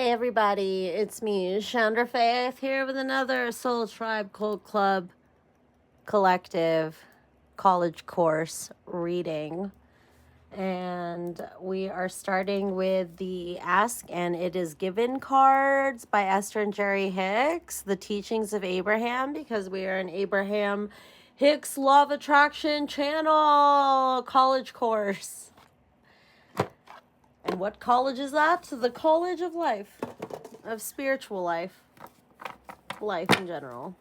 everybody, it's me, ShandrahFaith, here with another Soul Tribe Cult Club Collective college course reading. And we are starting with the Ask and It Is Given cards by Esther and Jerry Hicks, the teachings of Abraham, because we are an Abraham Hicks Law of Attraction channel college course. And what college is that? The college of life, of spiritual life, life in general.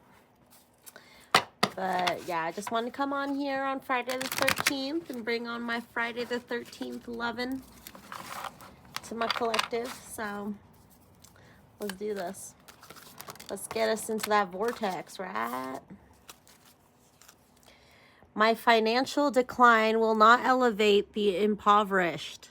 But yeah, I just wanted to come on here on Friday the 13th and bring on my Friday the 13th lovin' to my collective. So let's do this. Let's get us into that vortex, right? My financial decline will not elevate the impoverished.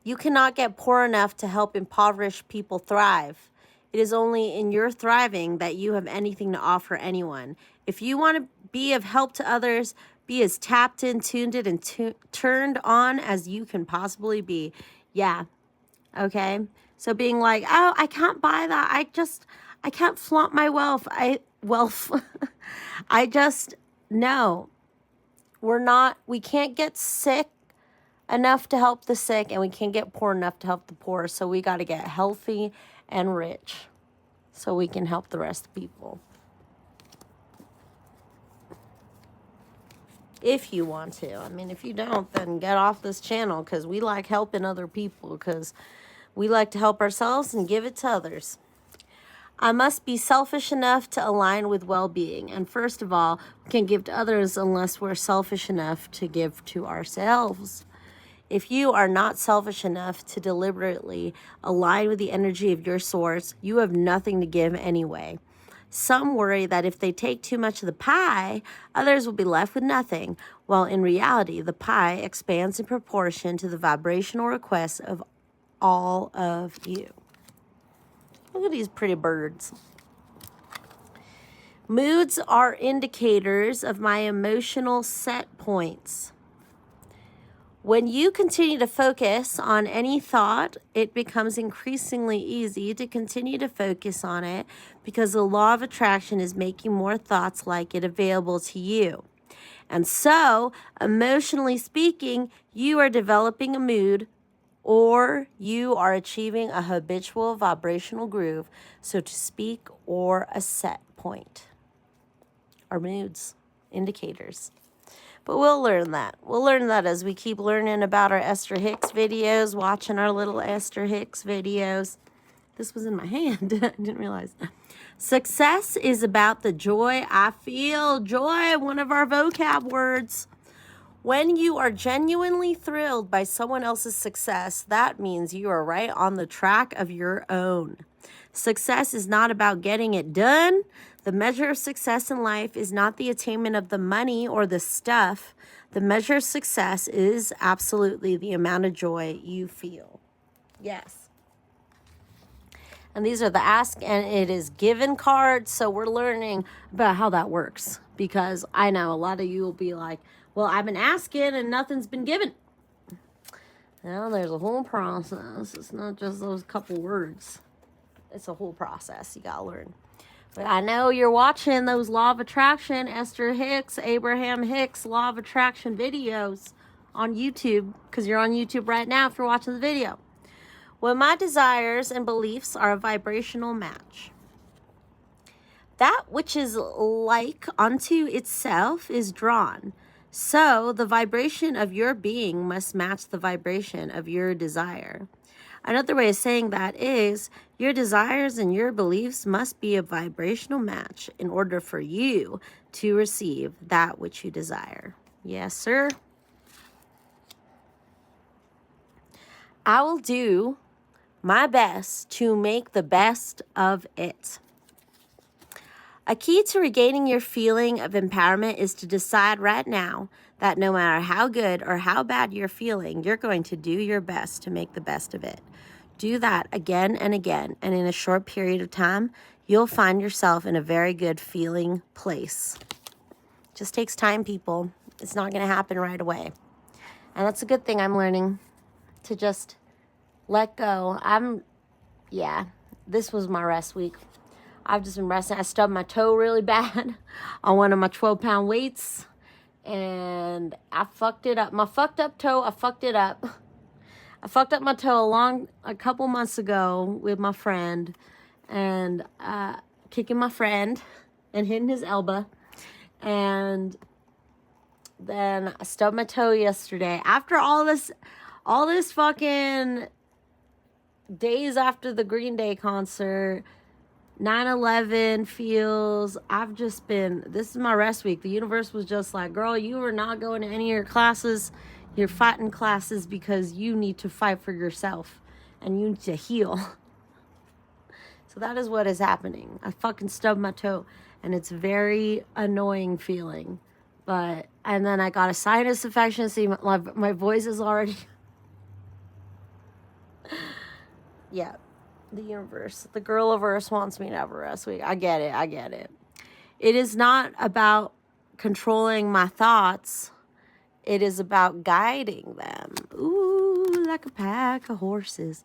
You cannot get poor enough to help impoverished people thrive. It is only in your thriving that you have anything to offer anyone. If you want to be of help to others, be as tapped in, tuned in, and turned on as you can possibly be. Yeah. Okay. So being like, oh, I can't buy that. I can't flaunt my wealth. I just, no. We can't get sick enough to help the sick, and we can't get poor enough to help the poor. So we got to get healthy and rich so we can help the rest of the people. If you want to. I mean, if you don't, then get off this channel, because we like helping other people, because we like to help ourselves and give it to others. I must be selfish enough to align with well-being. And first of all, we can't give to others unless we're selfish enough to give to ourselves. If you are not selfish enough to deliberately align with the energy of your source, you have nothing to give anyway. Some worry that if they take too much of the pie, others will be left with nothing, while in reality, the pie expands in proportion to the vibrational requests of all of you. Look at these pretty birds. Moods are indicators of my emotional set points. When you continue to focus on any thought, it becomes increasingly easy to continue to focus on it, because the law of attraction is making more thoughts like it available to you. And so, emotionally speaking, you are developing a mood, or you are achieving a habitual vibrational groove, so to speak, or a set point. Our moods, indicators. But we'll learn that. We'll learn that as we keep learning about our Esther Hicks videos, watching our little Esther Hicks videos. This was in my hand. I didn't realize. Success is about the joy I feel. Joy, one of our vocab words. When you are genuinely thrilled by someone else's success, that means you are right on the track of your own. Success is not about getting it done. The measure of success in life is not the attainment of the money or the stuff. The measure of success is absolutely the amount of joy you feel. Yes. And these are the Ask and It Is Given cards. So we're learning about how that works, because I know a lot of you will be like, well, I've been asking and nothing's been given. Well, there's a whole process. It's not just those couple words. It's a whole process you gotta learn. But I know you're watching those Law of Attraction, Esther Hicks, Abraham Hicks Law of Attraction videos on YouTube, because you're on YouTube right now if you're watching the video. When my desires and beliefs are a vibrational match, that which is like unto itself is drawn. So the vibration of your being must match the vibration of your desire. Another way of saying that is your desires and your beliefs must be a vibrational match in order for you to receive that which you desire. Yes, sir. I will do my best to make the best of it. A key to regaining your feeling of empowerment is to decide right now that no matter how good or how bad you're feeling, you're going to do your best to make the best of it. Do that again and again, and in a short period of time, you'll find yourself in a very good feeling place. Just takes time, people. It's not going to happen right away. And that's a good thing I'm learning, to just let go. This was my rest week. I've just been resting. I stubbed my toe really bad on one of my 12-pound weights. And I fucked it up. My fucked up toe, I fucked it up. I fucked up my toe a couple months ago with my friend. And kicking my friend and hitting his elbow. And then I stubbed my toe yesterday. After all this fucking days after the Green Day concert, 9/11 feels, this is my rest week. The universe was just like, girl, you are not going to any of your classes. You're fighting classes because you need to fight for yourself and you need to heal. So that is what is happening. I fucking stubbed my toe and it's very annoying feeling. And then I got a sinus infection. See, my voice is already, yeah. The universe, the girl-averse wants me to have a rest week. I get it. It is not about controlling my thoughts. It is about guiding them. Ooh, like a pack of horses.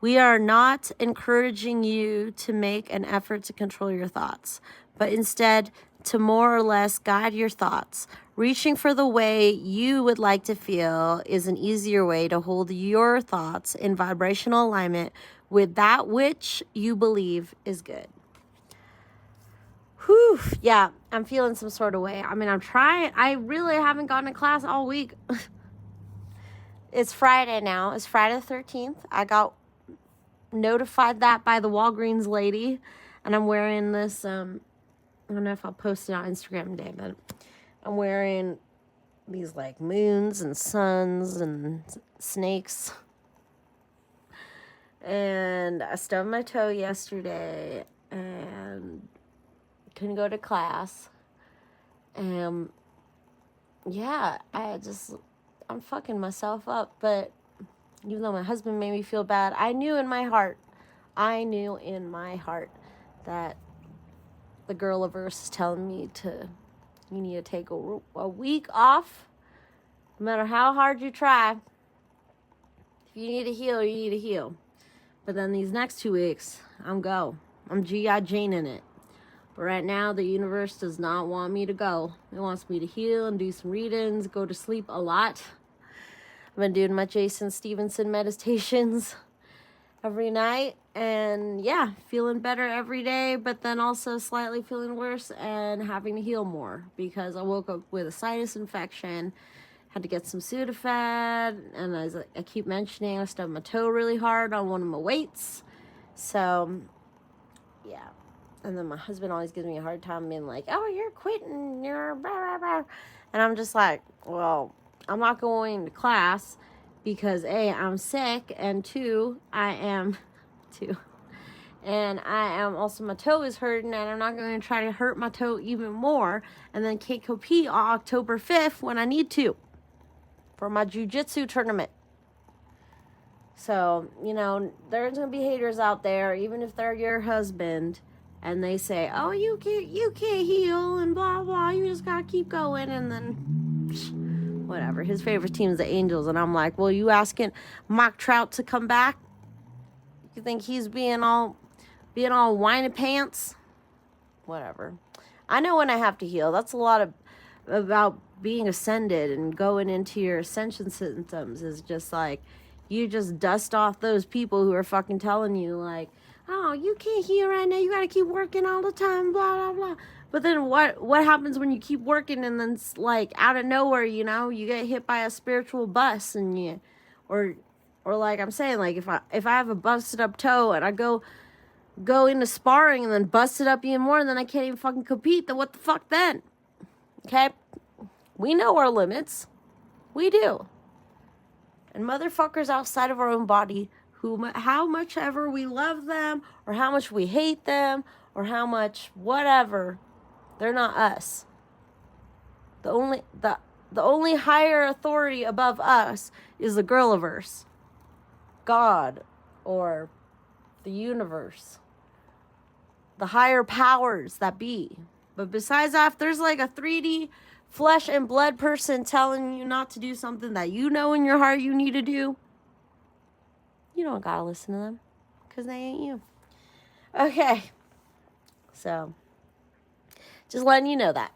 We are not encouraging you to make an effort to control your thoughts, but instead to more or less guide your thoughts. Reaching for the way you would like to feel is an easier way to hold your thoughts in vibrational alignment with that which you believe is good. Whew, yeah, I'm feeling some sort of way. I mean, I'm trying. I really haven't gone to class all week. It's Friday now. It's Friday the 13th. I got notified that by the Walgreens lady. And I'm wearing this, I don't know if I'll post it on Instagram today, but I'm wearing these like moons and suns and snakes. And I stubbed my toe yesterday and couldn't go to class. Yeah, I'm fucking myself up. But even though my husband made me feel bad, I knew in my heart that the girl-averse is telling me you need to take a week off. No matter how hard you try. If you need to heal, you need to heal. But then these next 2 weeks, I'm G.I. Janeing it. But right now, the universe does not want me to go. It wants me to heal and do some readings, go to sleep a lot. I've been doing my Jason Stevenson meditations every night. And yeah, feeling better every day, but then also slightly feeling worse and having to heal more. Because I woke up with a sinus infection. Had to get some Sudafed, and as I keep mentioning, I stubbed my toe really hard on one of my weights. So, yeah. And then my husband always gives me a hard time being like, oh, you're quitting, you're blah, blah, blah. And I'm just like, well, I'm not going to class because A, I'm sick, and also, my toe is hurting, and I'm not going to try to hurt my toe even more, and then KKP on October 5th when I need to. For my jiu-jitsu tournament. So, there's going to be haters out there, even if they're your husband, and they say, oh, you can't heal, and blah, blah, you just got to keep going, and then, whatever. His favorite team is the Angels, and I'm like, well, you asking Mike Trout to come back? You think he's being all whiny pants? Whatever. I know when I have to heal. That's a lot about being ascended and going into your ascension symptoms is just like, you just dust off those people who are fucking telling you like, oh, you can't heal right now, you gotta keep working all the time, blah, blah, blah. But then what happens when you keep working and then like out of nowhere, you get hit by a spiritual bus and or like I'm saying, like if I have a busted up toe and I go into sparring and then bust it up even more and then I can't even fucking compete, then what the fuck then? Okay? We know our limits. We do. And motherfuckers outside of our own body, how much ever we love them, or how much we hate them, or how much whatever, they're not us. The only higher authority above us is the girl-averse, God, or the universe, the higher powers that be. But besides that, if there's like a 3D flesh and blood person telling you not to do something that you know in your heart you need to do, You don't gotta listen to them because they ain't you. Okay. So, just letting you know that.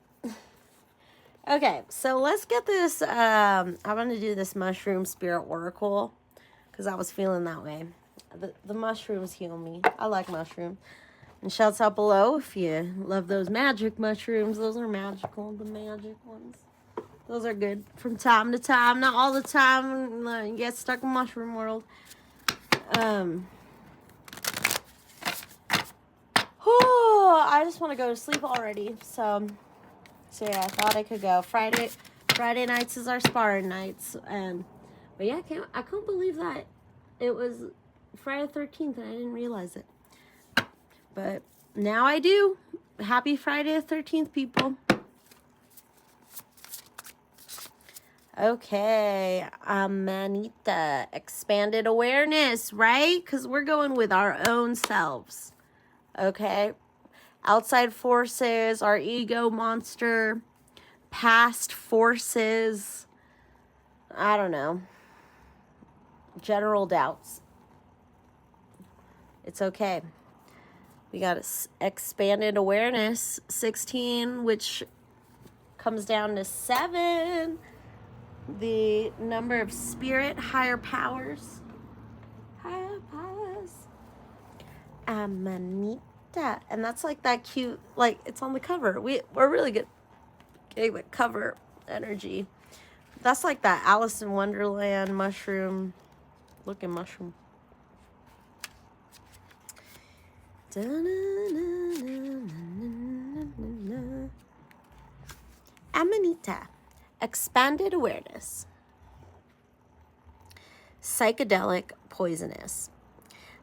Okay, so let's get this. I'm going to do this mushroom spirit oracle because I was feeling that way. The mushrooms heal me. I like mushrooms. And shouts out below if you love those magic mushrooms. Those are magical, the magic ones. Those are good from time to time. Not all the time. You get stuck in mushroom world. I just want to go to sleep already. So yeah, I thought I could go. Friday nights is our sparring nights. But yeah, I can't believe that it was Friday the 13th and I didn't realize it. But now I do. Happy Friday the 13th, people. Okay, Amanita, expanded awareness, right? Because we're going with our own selves. Okay, outside forces, our ego monster, past forces, I don't know, general doubts. It's okay. We got expanded awareness, 16, which comes down to 7. The number of spirit, higher powers. Amanita. And that's like that cute, like it's on the cover. We're really good getting the cover energy. That's like that Alice in Wonderland mushroom, looking mushroom. Amanita. Expanded awareness. Psychedelic poisonous.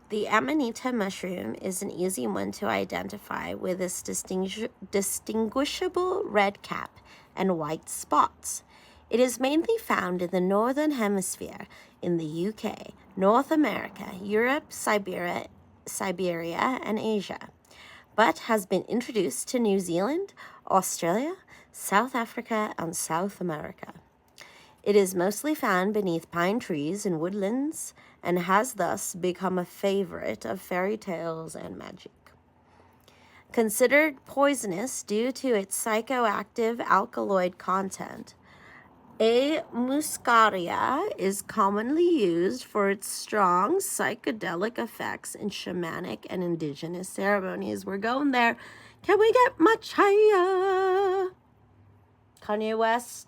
The Amanita mushroom is an easy one to identify with its distinguishable red cap and white spots. It is mainly found in the Northern Hemisphere in the UK, North America, Europe, Siberia, and Asia, but has been introduced to New Zealand, Australia, South Africa, and South America. It is mostly found beneath pine trees and woodlands and has thus become a favorite of fairy tales and magic. Considered poisonous due to its psychoactive alkaloid content, A. muscaria is commonly used for its strong psychedelic effects in shamanic and indigenous ceremonies. We're going there. Can we get much higher? Kanye West,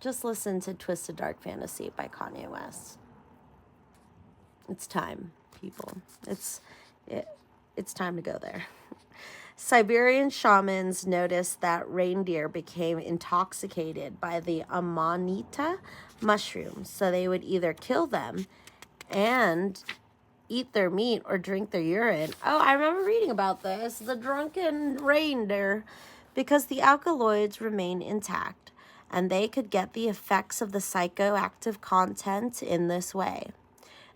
just listen to Twisted Dark Fantasy by Kanye West. It's time, people. It's time to go there. Siberian shamans noticed that reindeer became intoxicated by the Amanita mushrooms, so they would either kill them and eat their meat or drink their urine. Oh, I remember reading about this, the drunken reindeer, because the alkaloids remain intact, and they could get the effects of the psychoactive content in this way.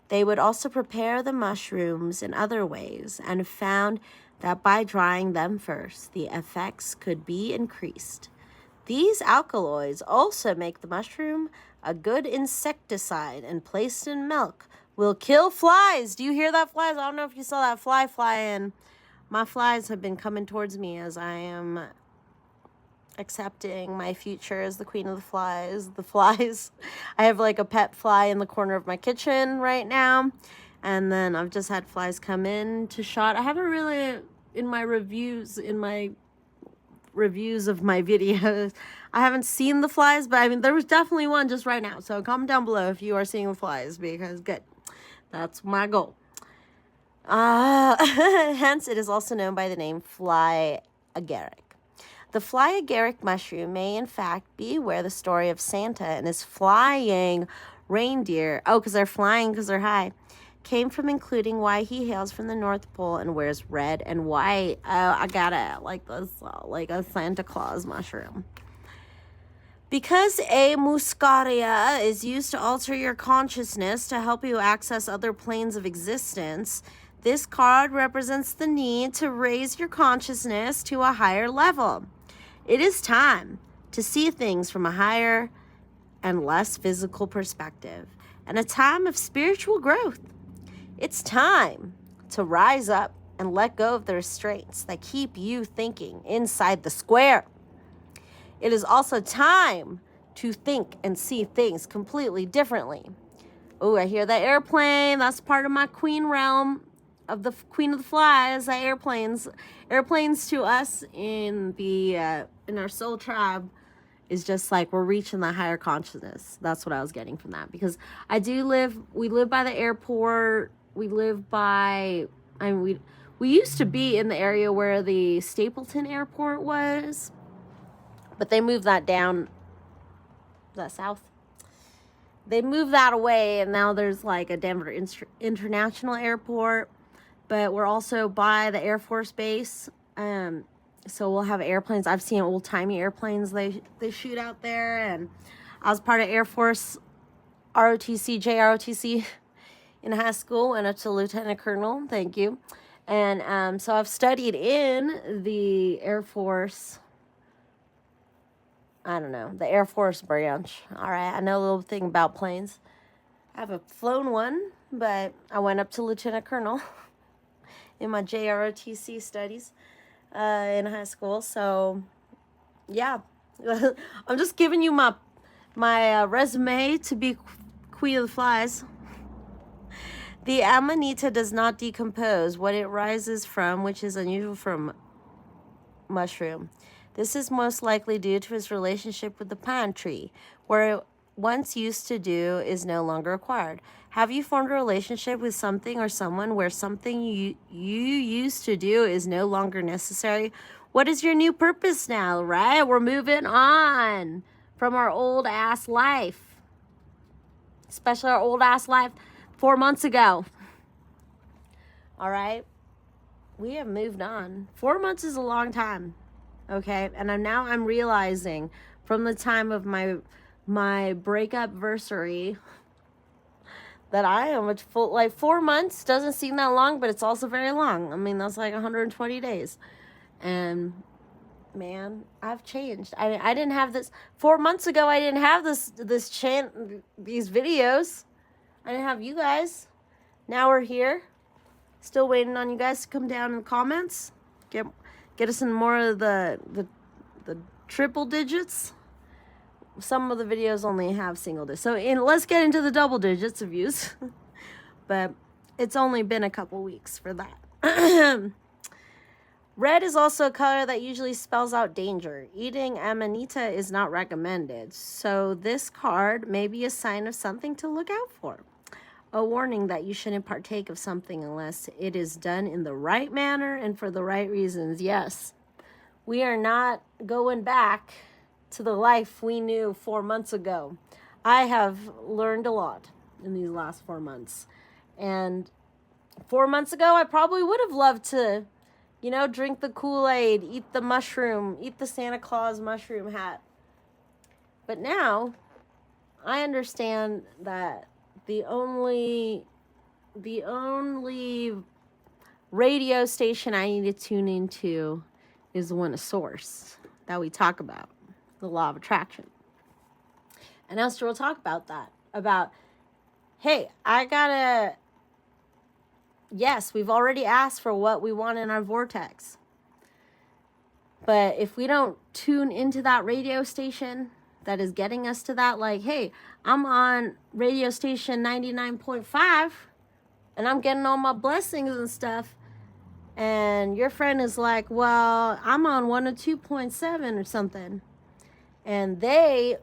They would also prepare the mushrooms in other ways and found that by drying them first, the effects could be increased. These alkaloids also make the mushroom a good insecticide, and placed in milk will kill flies. Do you hear that, flies? I don't know if you saw that fly flying. My flies have been coming towards me as I am accepting my future as the queen of the flies. The flies. I have like a pet fly in the corner of my kitchen right now. And then I've just had flies come in to shot. I haven't really, in my reviews of my videos, I haven't seen the flies, but I mean, there was definitely one just right now. So comment down below if you are seeing the flies, because good. That's my goal. Hence, it is also known by the name fly agaric. The fly agaric mushroom may, in fact, be where the story of Santa and his flying reindeer, because they're flying because they're high, came from, including why he hails from the North Pole and wears red and white. I got it, like this, like a Santa Claus mushroom. Because A. muscaria is used to alter your consciousness to help you access other planes of existence, this card represents the need to raise your consciousness to a higher level. It is time to see things from a higher and less physical perspective, and a time of spiritual growth. It's time to rise up and let go of the restraints that keep you thinking inside the square. It is also time to think and see things completely differently. Oh, I hear that airplane. That's part of my queen realm of the queen of the flies. That airplanes to us in our soul tribe is just like we're reaching the higher consciousness. That's what I was getting from that, because we live by the airport. We live by, we used to be in the area where the Stapleton Airport was, but they moved that down. Is that south? They moved that away, and now there's like a Denver International Airport, but we're also by the Air Force Base. So we'll have airplanes. I've seen old-timey airplanes they shoot out there, and I was part of Air Force JROTC in high school, and up to Lieutenant Colonel. Thank you. And so I've studied in the Air Force. I don't know, the Air Force branch. All right, I know a little thing about planes. I haven't flown one, but I went up to Lieutenant Colonel in my JROTC studies in high school. So, yeah, I'm just giving you my resume to be Queen of the Flies. The amanita does not decompose what it rises from, which is unusual from mushroom. This is most likely due to its relationship with the pine tree, where it once used to do is no longer required. Have you formed a relationship with something or someone where something you used to do is no longer necessary? What is your new purpose now, right? We're moving on from our old ass life, especially our old ass life 4 months ago. All right, we have moved on. 4 months is a long time. Okay, and now I'm realizing from the time of my breakup versary that I am a full, like 4 months doesn't seem that long, but it's also very long. I mean, that's like 120 days. And man, I've changed. I didn't have this 4 months ago. I didn't have these videos. I didn't have you guys. Now we're here. Still waiting on you guys to come down in the comments. Get us in more of the triple digits. Some of the videos only have single digits. So let's get into the double digits of views. But it's only been a couple weeks for that. Red is also a color that usually spells out danger. Eating amanita is not recommended. So this card may be a sign of something to look out for. A warning that you shouldn't partake of something unless it is done in the right manner and for the right reasons. Yes, we are not going back to the life we knew 4 months ago. I have learned a lot in these last 4 months. And 4 months ago, I probably would have loved to, drink the Kool-Aid, eat the mushroom, eat the Santa Claus mushroom hat. But now, I understand that the only radio station I need to tune into is the one of source that we talk about, the law of attraction. And Esther will talk about that. About, hey, yes, we've already asked for what we want in our vortex. But if we don't tune into that radio station that is getting us to that, like, hey, I'm on radio station 99.5 and I'm getting all my blessings and stuff. And your friend is like, well, I'm on 102.7 or something. And they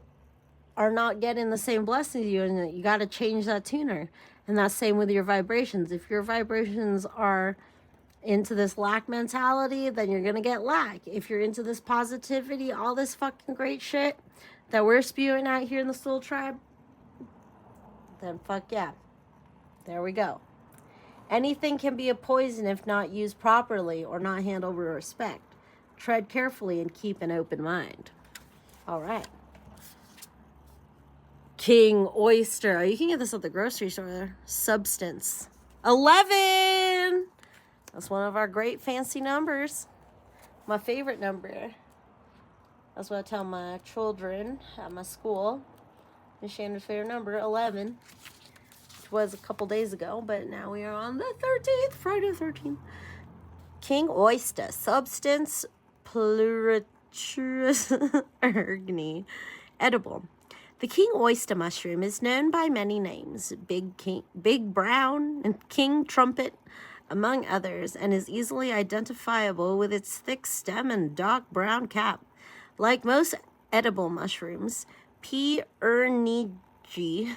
are not getting the same blessings you, and you got to change that tuner. And that's same with your vibrations. If your vibrations are into this lack mentality, then you're going to get lack. If you're into this positivity, all this fucking great shit that we're spewing out here in the Soul Tribe, then fuck yeah. There we go. Anything can be a poison if not used properly or not handled with respect. Tread carefully and keep an open mind. All right. King Oyster. Oh, you can get this at the grocery store there. Substance. 11! That's one of our great fancy numbers. My favorite number. That's what I tell my children at my school. Is Shandra's favorite number, 11. which was a couple days ago, but now we are on the 13th, Friday the 13th. King oyster, substance pluritrus ergni, edible. The king oyster mushroom is known by many names, big brown, and king trumpet, among others, and is easily identifiable with its thick stem and dark brown cap. Like most edible mushrooms, P. ernici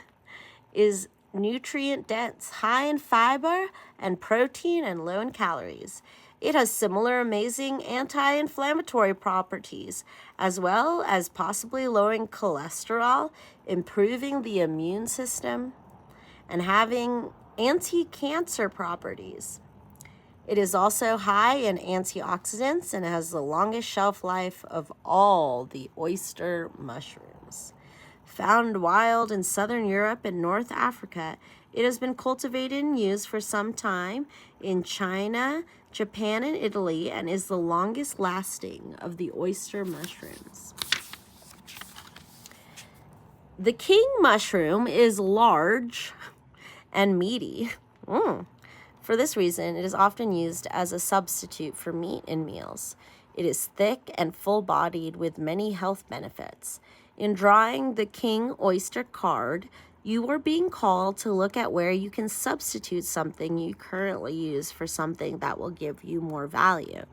is nutrient dense, high in fiber and protein, and low in calories. It has similar amazing anti-inflammatory properties, as well as possibly lowering cholesterol, improving the immune system, and having anti-cancer properties. It is also high in antioxidants and has the longest shelf life of all the oyster mushrooms. Found wild in southern Europe and North Africa, it has been cultivated and used for some time in China, Japan, and Italy, and is the longest lasting of the oyster mushrooms. The king mushroom is large and meaty. For this reason, it is often used as a substitute for meat in meals. It is thick and full-bodied with many health benefits. In drawing the king oyster card, you are being called to look at where you can substitute something you currently use for something that will give you more value.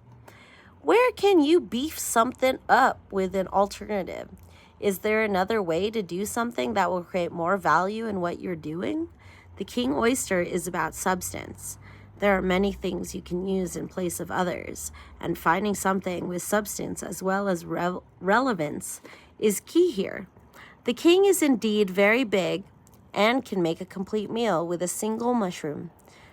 Where can you beef something up with an alternative? Is there another way to do something that will create more value in what you're doing? The king oyster is about substance. There are many things you can use in place of others, and finding something with substance as well as relevance is key here. The king is indeed very big and can make a complete meal with a single mushroom.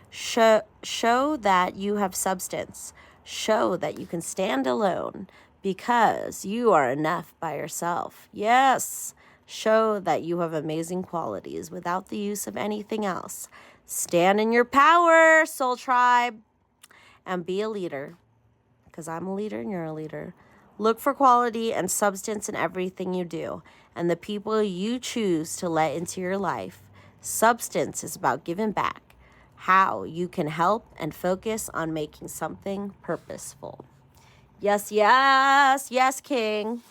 Show that you have substance. Show that you can stand alone because you are enough by yourself. Yes, show that you have amazing qualities without the use of anything else. Stand in your power, Soul Tribe, and be a leader, because I'm a leader and you're a leader. Look for quality and substance in everything you do and the people you choose to let into your life. Substance is about giving back, how you can help and focus on making something purposeful. Yes, yes, yes, King.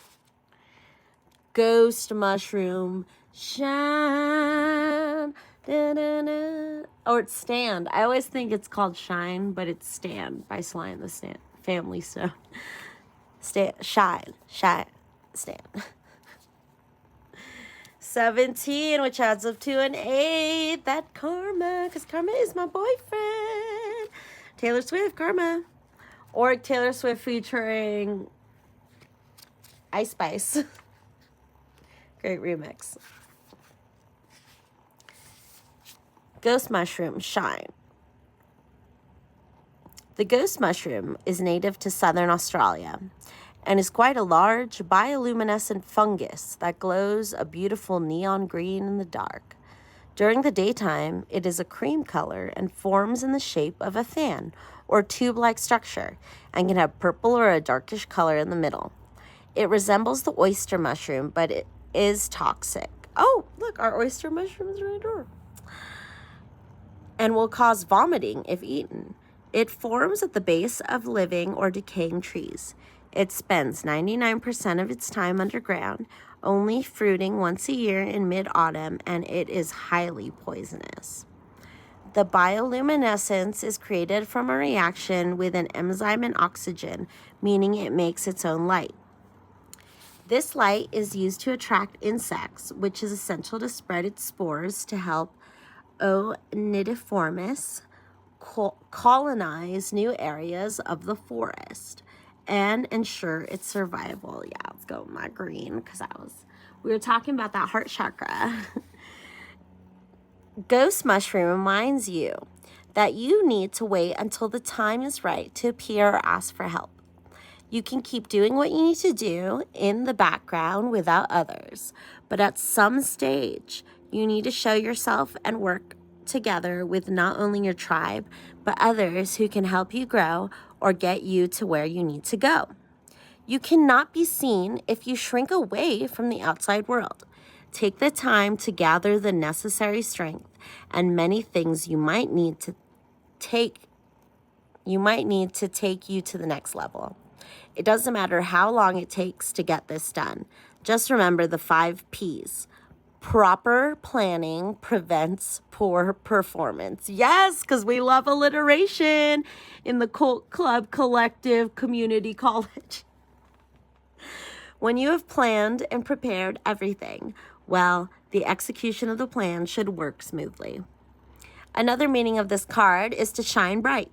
Ghost mushroom, shine. Da-da-da. Or it's Stand. I always think it's called Shine, but it's Stand by Sly and the Family Stone. Shine, Stand. 17, which adds up to an 8. That Karma, because Karma is my boyfriend. Taylor Swift, Karma. Or Taylor Swift featuring Ice Spice. Great remix. Ghost mushroom, Shine. The ghost mushroom is native to southern Australia and is quite a large bioluminescent fungus that glows a beautiful neon green in the dark. During the daytime, it is a cream color and forms in the shape of a fan or tube-like structure and can have purple or a darkish color in the middle. It resembles the oyster mushroom, but it is toxic. Oh, look, our oyster mushroom is right here. And will cause vomiting if eaten. It forms at the base of living or decaying trees. It spends 99% of its time underground, only fruiting once a year in mid-autumn, and it is highly poisonous. The bioluminescence is created from a reaction with an enzyme and oxygen, meaning it makes its own light. This light is used to attract insects, which is essential to spread its spores to help Nidiformis colonize new areas of the forest and ensure its survival. Yeah, let's go with my green because we were talking about that heart chakra. Ghost mushroom reminds you that you need to wait until the time is right to appear or ask for help. You can keep doing what you need to do in the background without others, but at some stage, you need to show yourself and work together with not only your tribe, but others who can help you grow or get you to where you need to go. You cannot be seen if you shrink away from the outside world. Take the time to gather the necessary strength and many things you might need to take you to the next level. It doesn't matter how long it takes to get this done. Just remember the 5 P's. Proper planning prevents poor performance. Yes, because we love alliteration in the Cult Club Collective Community College. When you have planned and prepared everything, well, the execution of the plan should work smoothly. Another meaning of this card is to shine bright.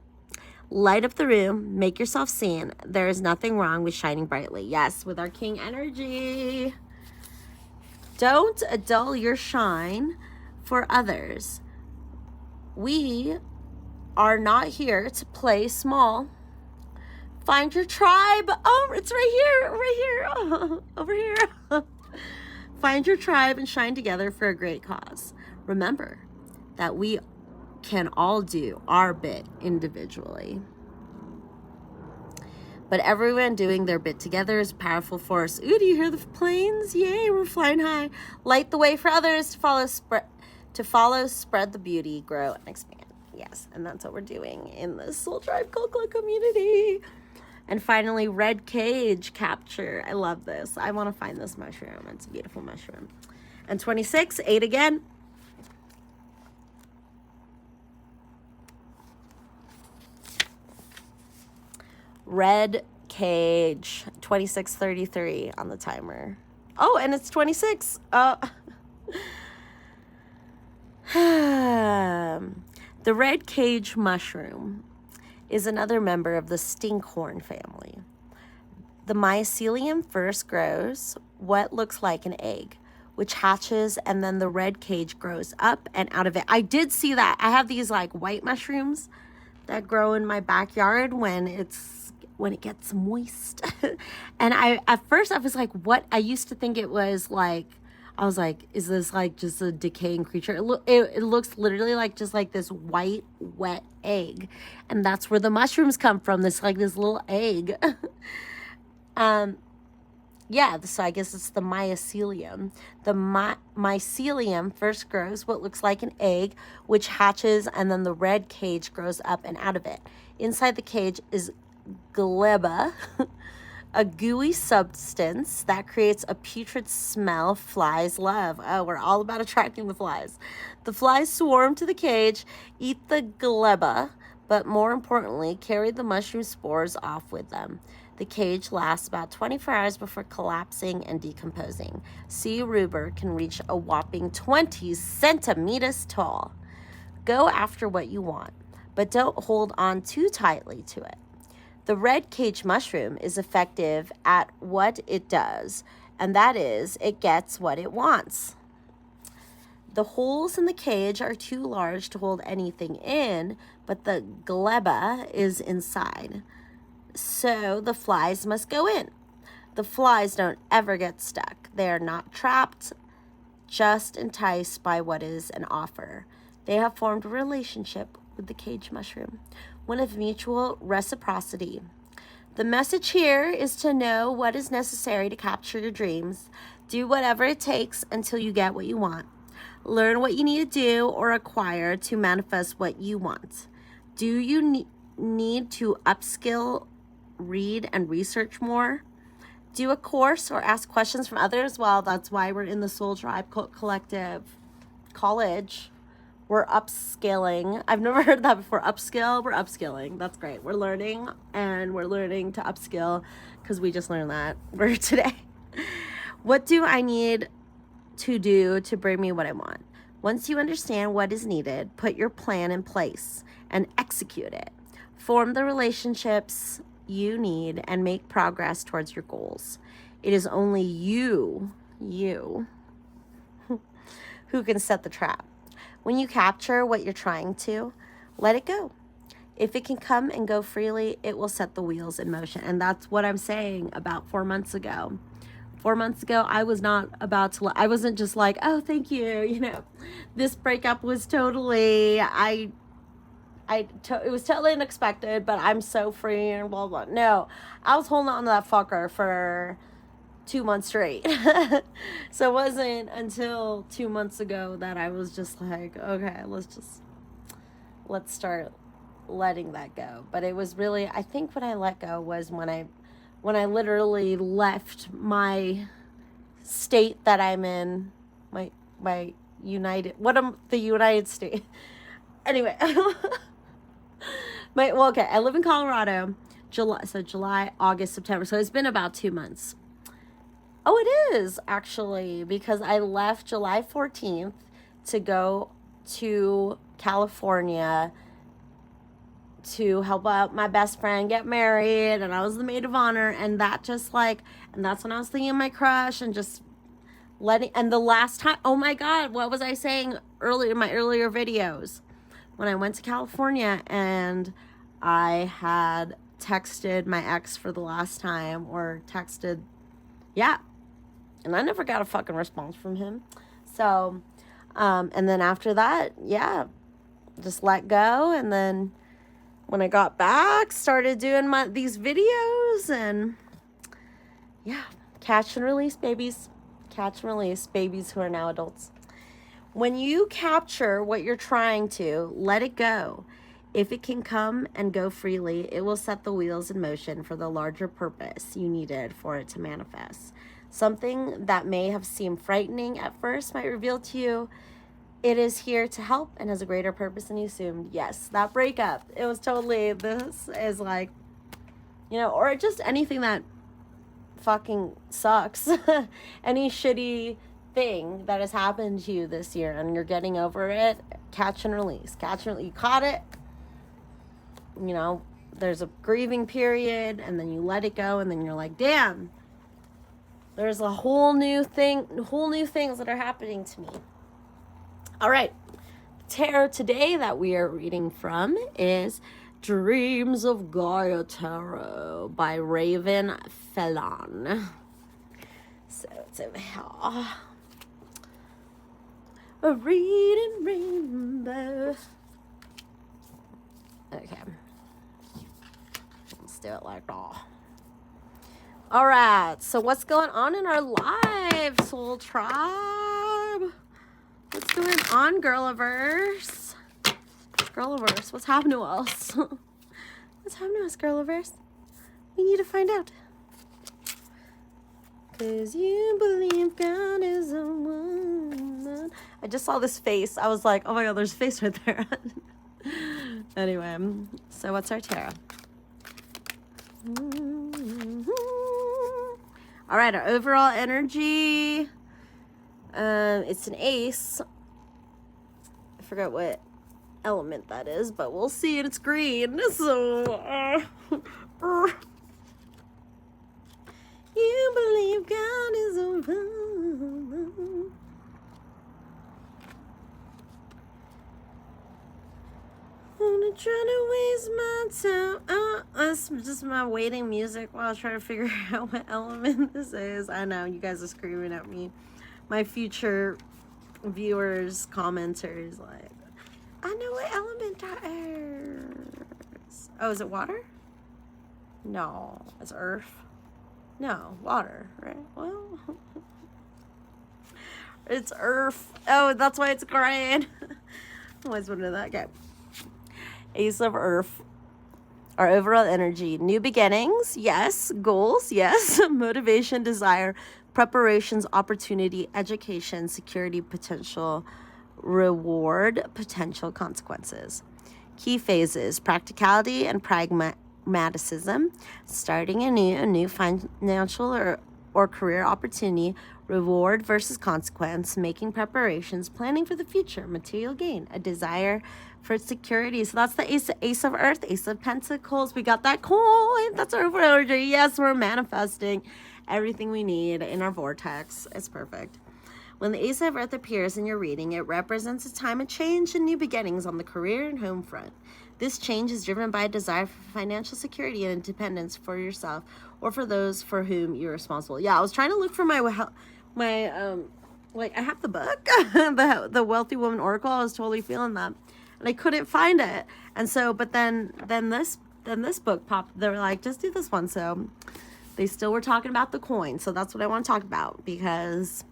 Light up the room, make yourself seen. There is nothing wrong with shining brightly. Yes, with our King energy. Don't dull your shine for others. We are not here to play small. Find your tribe. Oh, it's right here, over here. Find your tribe and shine together for a great cause. Remember that we can all do our bit individually, but everyone doing their bit together is a powerful force. Ooh, do you hear the planes? Yay, we're flying high. Light the way for others to follow, spread the beauty, grow, and expand. Yes, and that's what we're doing in the Soul Tribe Cult Club community. And finally, red cage capture. I love this. I want to find this mushroom. It's a beautiful mushroom. And 26, 8 again. Red cage, 26:33 on the timer. Oh, and it's 26. The red cage mushroom is another member of the stinkhorn family. The mycelium first grows what looks like an egg, which hatches, and then the red cage grows up and out of it. I did see that. I have these like white mushrooms that grow in my backyard when it gets moist. And at first I was like, what? I used to think it was like, I was like, is this like just a decaying creature? It looks literally like just like this white, wet egg. And that's where the mushrooms come from, this little egg. Yeah, so I guess it's the mycelium. The mycelium first grows what looks like an egg, which hatches, and then the red cage grows up and out of it. Inside the cage is gleba, a gooey substance that creates a putrid smell flies love. Oh, we're all about attracting the flies. The flies swarm to the cage, eat the gleba, but more importantly, carry the mushroom spores off with them. The cage lasts about 24 hours before collapsing and decomposing. Sea rhubarb can reach a whopping 20 centimeters tall. Go after what you want, but don't hold on too tightly to it. The red cage mushroom is effective at what it does, and that is, it gets what it wants. The holes in the cage are too large to hold anything in, but the gleba is inside. So the flies must go in. The flies don't ever get stuck. They are not trapped, just enticed by what is an offer. They have formed a relationship with the cage mushroom, one of mutual reciprocity. The message here is to know what is necessary to capture your dreams. Do whatever it takes until you get what you want. Learn what you need to do or acquire to manifest what you want. Do you need to upskill, read, and research more? Do a course or ask questions from others? Well, that's why we're in the Soul Tribe Collective College. We're upscaling. I've never heard that before. Upskill. We're upskilling. That's great. We're learning, and we're learning to upskill because we just learned that word today. What do I need to do to bring me what I want? Once you understand what is needed, put your plan in place and execute it. Form the relationships you need and make progress towards your goals. It is only you who can set the trap. When you capture what you're trying to, let it go. If it can come and go freely, it will set the wheels in motion. And that's what I'm saying about 4 months ago. 4 months ago, I was not about to, I wasn't just like, oh, thank you. This breakup was totally, it was totally unexpected, but I'm so free and blah, blah. No, I was holding on to that fucker for 2 months straight. So it wasn't until 2 months ago that I was just like, okay, let's start letting that go. But it was really, I think when I let go was when I literally left my state that I'm in, the United States. Anyway, okay, I live in Colorado, July, August, September. So it's been about 2 months. Oh, it is actually, because I left July 14th to go to California to help out my best friend get married, and I was the maid of honor, and that's when I was thinking of my crush and just and the last time, oh my God, what was I saying earlier in my earlier videos? When I went to California and I had texted my ex for the last time, and I never got a fucking response from him. So, and then after that, just let go. And then when I got back, started doing these videos, and catch and release babies. Catch and release babies who are now adults. When you capture what you're trying to, let it go. If it can come and go freely, it will set the wheels in motion for the larger purpose you needed for it to manifest. Something that may have seemed frightening at first might reveal to you it is here to help and has a greater purpose than you assumed. Yes, that breakup, it was totally, this is like, or just anything that fucking sucks. Any shitty thing that has happened to you this year and you're getting over it, catch and release. You caught it. There's a grieving period, and then you let it go, and then you're like, damn, there's a whole new things that are happening to me. All right. Tarot today that we are reading from is Dreams of Gaia Tarot by Raven Felon. So it's over here. A reading rainbow. Okay. Let's do it like that. All right. So what's going on in our lives, Soul Tribe? What's going on, Girliverse? Girliverse, what's happening to us? What's happening to us, Girliverse? We need to find out. 'Cause you believe God is a woman. I just saw this face. I was like, oh my God, there's a face right there. Anyway, so what's our tarot? All right, our overall energy. It's an ace. I forgot what element that is, but we'll see. And it's green. So, you believe God is a woman. I'm gonna try to waste my time. It's just my waiting music while I try to figure out what element this is. I know you guys are screaming at me. My future viewers, commenters, like, I know what element that is. Oh, is it water? No, it's earth. No, water, right? Well, it's earth. Oh, that's why it's green. I always wondered that. Okay. Ace of Earth. Our overall energy. New beginnings. Yes. Goals. Yes. Motivation, desire, preparations, opportunity, education, security, potential, reward, potential consequences. Key phases. Practicality and pragmatism. Starting a new financial or career opportunity. Reward versus consequence. Making preparations. Planning for the future. Material gain. A desire for security. So that's the Ace of Earth, Ace of Pentacles. We got that coin. That's our overall energy. Yes, we're manifesting everything we need in our vortex. It's perfect. When the Ace of Earth appears in your reading, it represents a time of change and new beginnings on the career and home front. This change is driven by a desire for financial security and independence for yourself or for those for whom you're responsible. Yeah, I was trying to look for my I have the book, the Wealthy Woman Oracle. I was totally feeling that. And I couldn't find it. And so, but then this book popped. They were like, just do this one. So They still were talking about the coin. So that's what I want to talk about, because,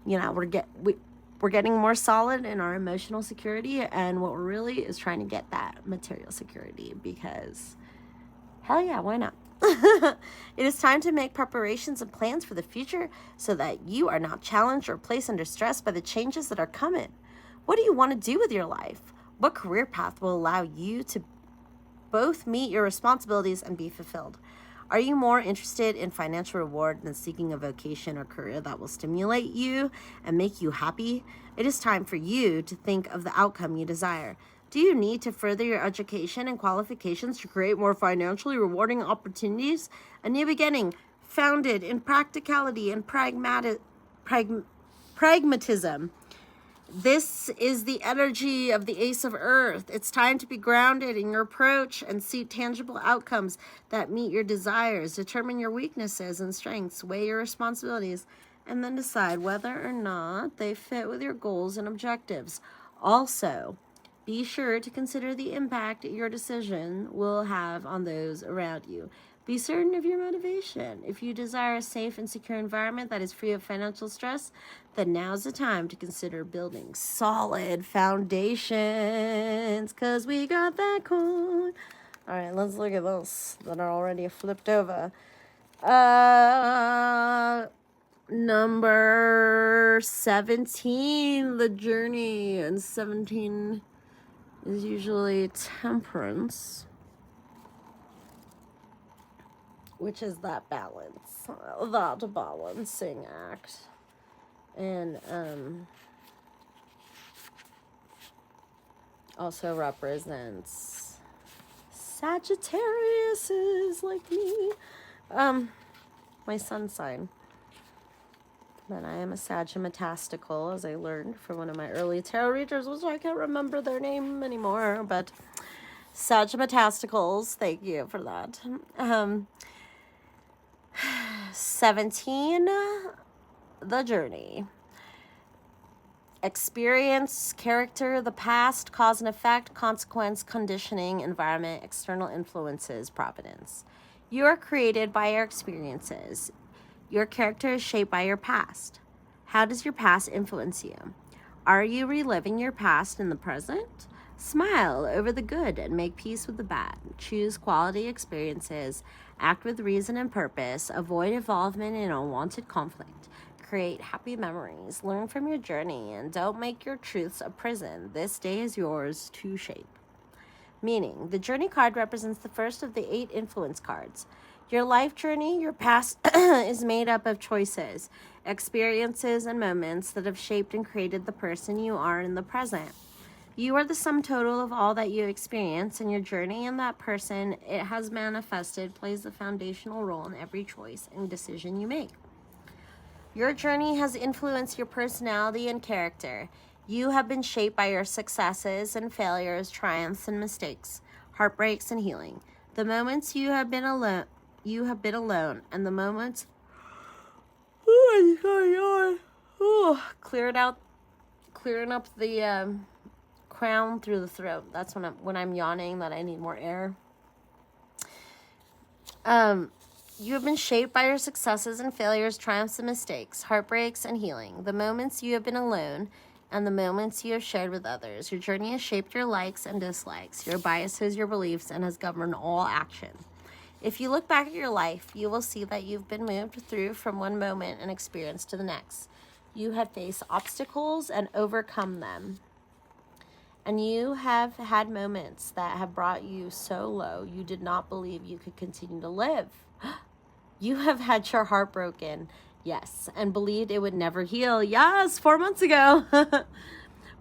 you know, we're getting more solid in our emotional security, and what we're really is trying to get that material security, because hell yeah, why not? It is time to make preparations and plans for the future so that you are not challenged or placed under stress by the changes that are coming. What do you want to do with your life? What career path will allow you to both meet your responsibilities and be fulfilled? Are you more interested in financial reward than seeking a vocation or career that will stimulate you and make you happy? It is time for you to think of the outcome you desire. Do you need to further your education and qualifications to create more financially rewarding opportunities? A new beginning, founded in practicality and pragmatism. This is the energy of the Ace of Earth. It's time to be grounded in your approach and see tangible outcomes that meet your desires. Determine your weaknesses and strengths, weigh your responsibilities, and then decide whether or not they fit with your goals and objectives. Also, be sure to consider the impact your decision will have on those around you. Be certain of your motivation. If you desire a safe and secure environment that is free of financial stress, then now's the time to consider building solid foundations, because we got that coin. All right, let's look at those that are already flipped over. Number 17, the journey, and 17 is usually temperance, which is that balance, that balancing act. And also represents Sagittariuses like me. My sun sign. But I am a Sagittarius, as I learned from one of my early tarot readers, which I can't remember their name anymore, but Sagittarius, thank you for that. 17, the journey. Experience, character, the past, cause and effect, consequence, conditioning, environment, external influences, providence. You are created by your experiences. Your character is shaped by your past. How does your past influence you? Are you reliving your past in the present? Smile over the good and make peace with the bad. Choose quality experiences. Act with reason and purpose. Avoid involvement in unwanted conflict. Create happy memories. Learn from your journey and don't make your truths a prison. This day is yours to shape. Meaning, the journey card represents the first of the 8 influence cards. Your life journey, your past, is made up of choices, experiences, and moments that have shaped and created the person you are in the present. You are the sum total of all that you experience, and your journey and that person it has manifested plays a foundational role in every choice and decision you make. Your journey has influenced your personality and character. You have been shaped by your successes and failures, triumphs and mistakes, heartbreaks and healing. The moments you have been alone, and the moments clearing up the crown through the throat. That's when I'm yawning that I need more air. You have been shaped by your successes and failures, triumphs and mistakes, heartbreaks and healing. The moments you have been alone and the moments you have shared with others. Your journey has shaped your likes and dislikes, your biases, your beliefs, and has governed all action. If you look back at your life, you will see that you've been moved through from one moment and experience to the next. You have faced obstacles and overcome them. And you have had moments that have brought you so low you did not believe you could continue to live. You have had your heart broken, yes, and believed it would never heal. Yes, 4 months ago.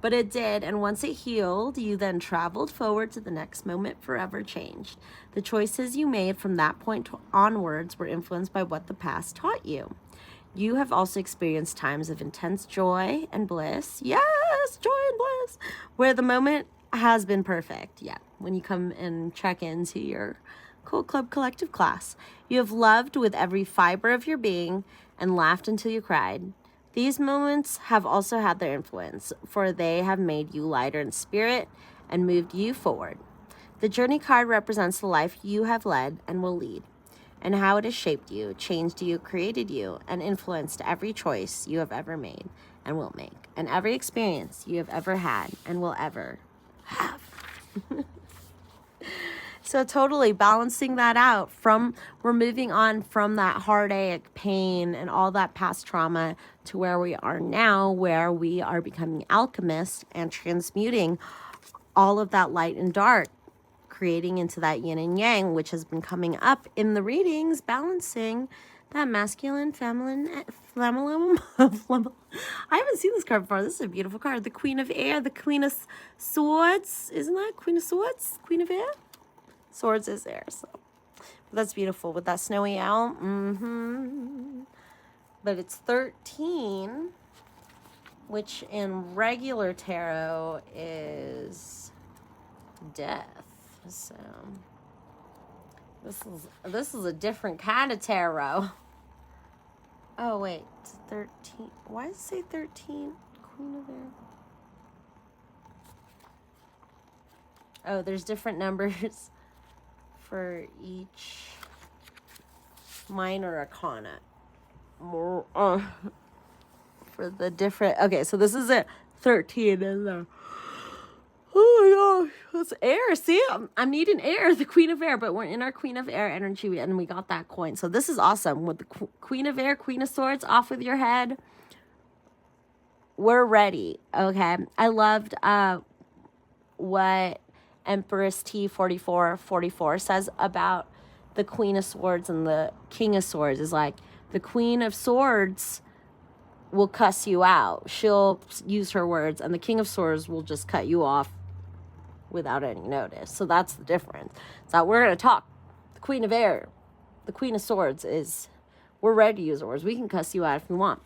But it did, and once it healed, you then traveled forward to the next moment forever changed. The choices you made from that point onwards were influenced by what the past taught you. You have also experienced times of intense joy and bliss. Yes, joy and bliss, where the moment has been perfect. Yeah, when you come and check into your Cool Club Collective class. You have loved with every fiber of your being and laughed until you cried. These moments have also had their influence, for they have made you lighter in spirit and moved you forward. The journey card represents the life you have led and will lead. and how it has shaped you, changed you, created you, and influenced every choice you have ever made and will make, and every experience you have ever had and will ever have. So totally balancing that out we're moving on from that heartache, pain, and all that past trauma to where we are now, where we are becoming alchemists and transmuting all of that light and dark, creating into that yin and yang, which has been coming up in the readings, balancing that masculine, feminine, I haven't seen this card before. This is a beautiful card. The Queen of Air, the Queen of Swords. Isn't that Queen of Swords? Queen of Air? Swords is there, so that's beautiful with that snowy owl. But it's 13, which in regular tarot is death. So this is a different kind of tarot. Oh wait, 13. Why does it say 13? Queen of Air. Oh, there's different numbers for each minor arcana. More for the different. Okay, so this is it. 13 in there. Oh my gosh, that's air. See, I'm needing air, the Queen of Air, but we're in our Queen of Air energy, and we got that coin. So this is awesome. With the Queen of Air, Queen of Swords, off with your head. We're ready, okay? I loved what Empress T4444 says about the Queen of Swords and the King of Swords. Is like, the Queen of Swords will cuss you out. She'll use her words, and the King of Swords will just cut you off without any notice. So that's the difference. So we're going to talk. The Queen of Air, the Queen of Swords is, we're ready to use our words. We can cuss you out if we want.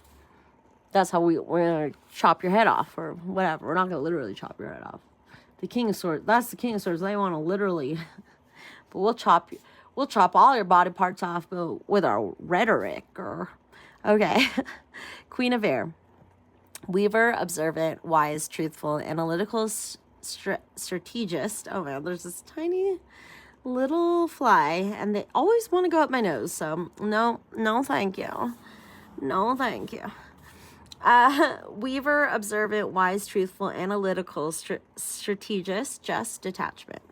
That's how we're going to chop your head off or whatever. We're not going to literally chop your head off. The King of Swords, that's the King of Swords. They want to literally, but we'll chop all your body parts off, but with our rhetoric. Okay. Queen of Air, weaver, observant, wise, truthful, analytical, strategist. Oh man, there's this tiny little fly, and they always want to go up my nose. So no, thank you. No, thank you. Weaver, observant, wise, truthful, analytical, strategist, just detachment.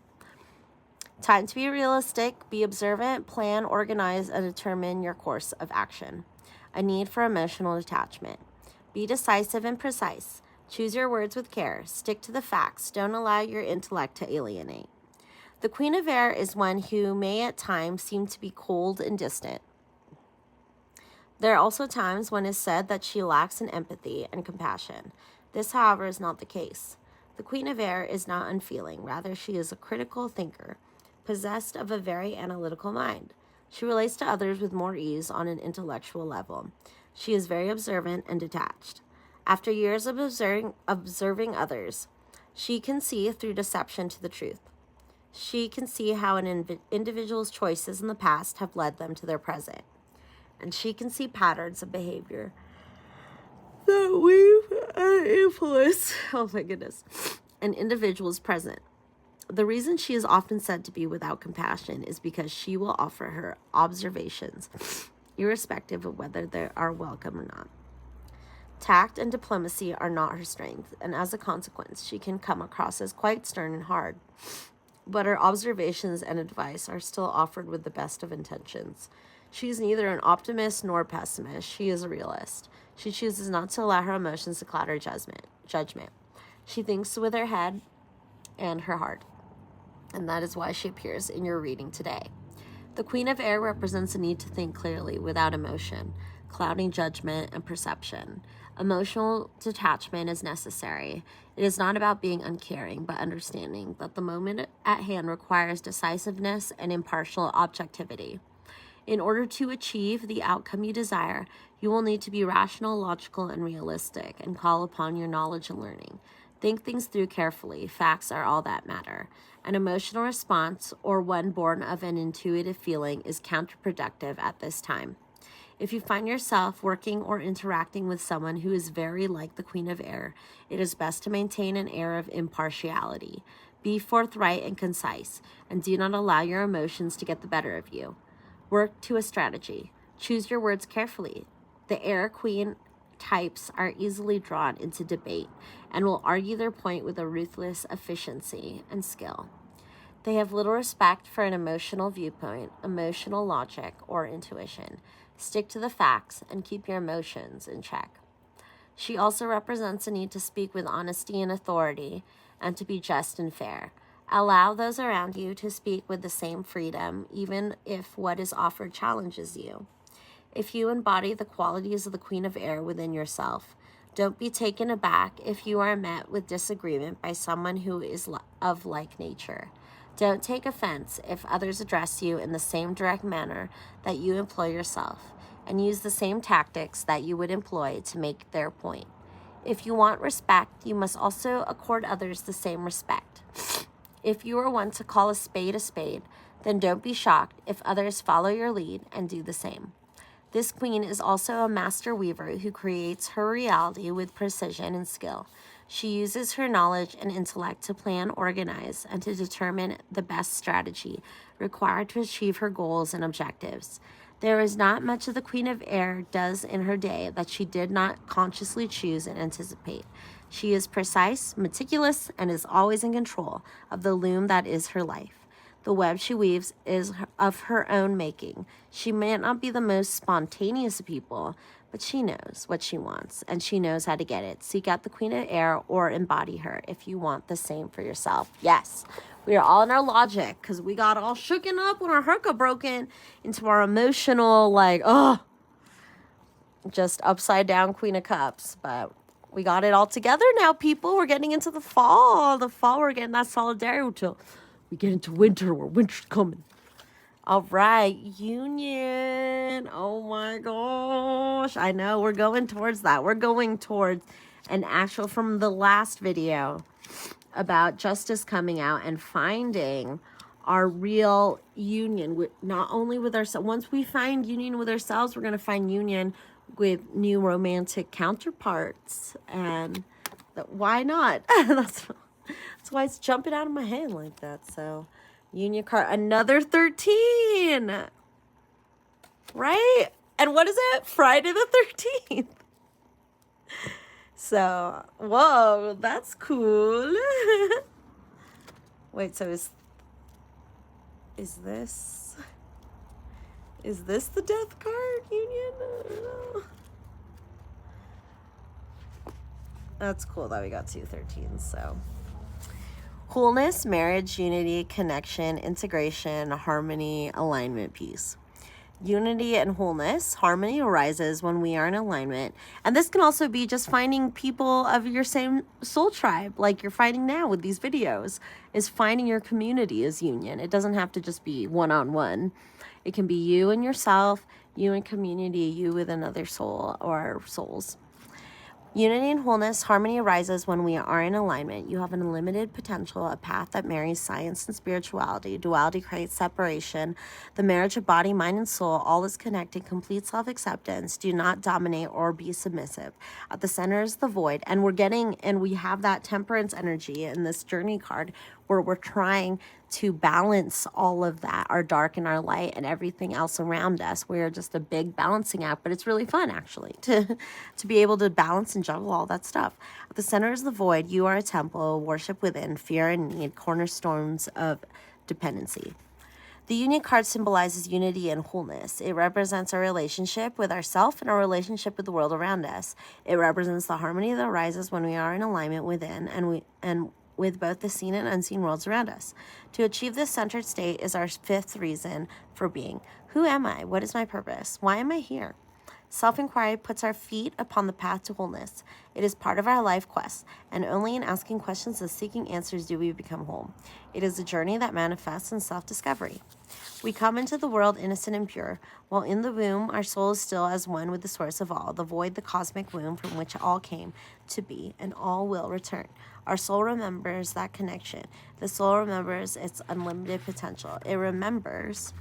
Time to be realistic, be observant, plan, organize, and determine your course of action. A need for emotional detachment. Be decisive and precise. Choose your words with care. Stick to the facts. Don't allow your intellect to alienate. The Queen of Air is one who may at times seem to be cold and distant. There are also times when it is said that she lacks in empathy and compassion. This, however, is not the case. The Queen of Air is not unfeeling. Rather, she is a critical thinker, possessed of a very analytical mind. She relates to others with more ease on an intellectual level. She is very observant and detached. After years of observing others, she can see through deception to the truth. She can see how an individual's choices in the past have led them to their present. And she can see patterns of behavior that we've influenced, oh my goodness, an individual's present. The reason she is often said to be without compassion is because she will offer her observations, irrespective of whether they are welcome or not. Tact and diplomacy are not her strength, and as a consequence, she can come across as quite stern and hard. But her observations and advice are still offered with the best of intentions. She is neither an optimist nor pessimist. She is a realist. She chooses not to allow her emotions to cloud her judgment. She thinks with her head and her heart. And that is why she appears in your reading today. The Queen of Air represents a need to think clearly without emotion, clouding judgment and perception. Emotional detachment is necessary. It is not about being uncaring, but understanding that the moment at hand requires decisiveness and impartial objectivity. In order to achieve the outcome you desire, you will need to be rational, logical, and realistic, and call upon your knowledge and learning. Think things through carefully. Facts are all that matter. An emotional response, or one born of an intuitive feeling, is counterproductive at this time. If you find yourself working or interacting with someone who is very like the Queen of Air, it is best to maintain an air of impartiality. Be forthright and concise, and do not allow your emotions to get the better of you. Work to a strategy. Choose your words carefully. The air queen types are easily drawn into debate and will argue their point with a ruthless efficiency and skill. They have little respect for an emotional viewpoint, emotional logic, or intuition. Stick to the facts and keep your emotions in check. She also represents a need to speak with honesty and authority and to be just and fair. Allow those around you to speak with the same freedom, even if what is offered challenges you. If you embody the qualities of the Queen of Air within yourself, don't be taken aback if you are met with disagreement by someone who is of like nature. Don't take offense if others address you in the same direct manner that you employ yourself, and use the same tactics that you would employ to make their point. If you want respect, you must also accord others the same respect. If you are one to call a spade, then don't be shocked if others follow your lead and do the same. This queen is also a master weaver who creates her reality with precision and skill. She uses her knowledge and intellect to plan, organize, and to determine the best strategy required to achieve her goals and objectives. There is not much of the Queen of Air does in her day that she did not consciously choose and anticipate. She is precise, meticulous, and is always in control of the loom that is her life. The web she weaves is of her own making. She may not be the most spontaneous of people, but she knows what she wants, and she knows how to get it. Seek out the Queen of Air or embody her if you want the same for yourself. Yes, we are all in our logic because we got all shooken up when our heart got broken into our emotional, just upside down Queen of Cups. But we got it all together now, people. We're getting into the fall. We're getting that solidarity until we get into winter, where winter's coming. All right, union. Oh my gosh. I know, we're going towards that. We're going towards an actual, from the last video about justice coming out and finding our real union, with not only with ourselves. Once we find union with ourselves, we're going to find union with new romantic counterparts. And why not? That's why it's jumping out of my head like that. So, union card, another 13, right? And what is it? Friday the 13th. So, whoa, that's cool. Wait, so is this the death card, union? I don't know. That's cool that we got 2 13s, so. Wholeness, marriage, unity, connection, integration, harmony, alignment, peace. Unity and wholeness, harmony arises when we are in alignment. And this can also be just finding people of your same soul tribe, like you're finding now with these videos, is finding your community as union. It doesn't have to just be one-on-one. It can be you and yourself, you and community, you with another soul or souls. Unity and wholeness, harmony arises when we are in alignment. You have an unlimited potential, a path that marries science and spirituality. Duality creates separation. The marriage of body, mind, and soul, all is connected. Complete self-acceptance. Do not dominate or be submissive. At the center is the void. And we have that temperance energy in this journey card where we're trying to balance all of that, our dark and our light and everything else around us. We're just a big balancing act, but it's really fun actually to be able to balance and juggle all that stuff. At the center is the void. You are a temple, worship within, fear and need, cornerstones of dependency. The union card symbolizes unity and wholeness. It represents our relationship with ourselves and our relationship with the world around us. It represents the harmony that arises when we are in alignment within and with both the seen and unseen worlds around us. To achieve this centered state is our 5th reason for being. Who am I? What is my purpose? Why am I here? Self-inquiry puts our feet upon the path to wholeness. It is part of our life quest, and only in asking questions and seeking answers do we become whole. It is a journey that manifests in self-discovery. We come into the world innocent and pure. While in the womb, our soul is still as one with the source of all, the void, the cosmic womb from which all came to be, and all will return. Our soul remembers that connection. The soul remembers its unlimited potential. It remembers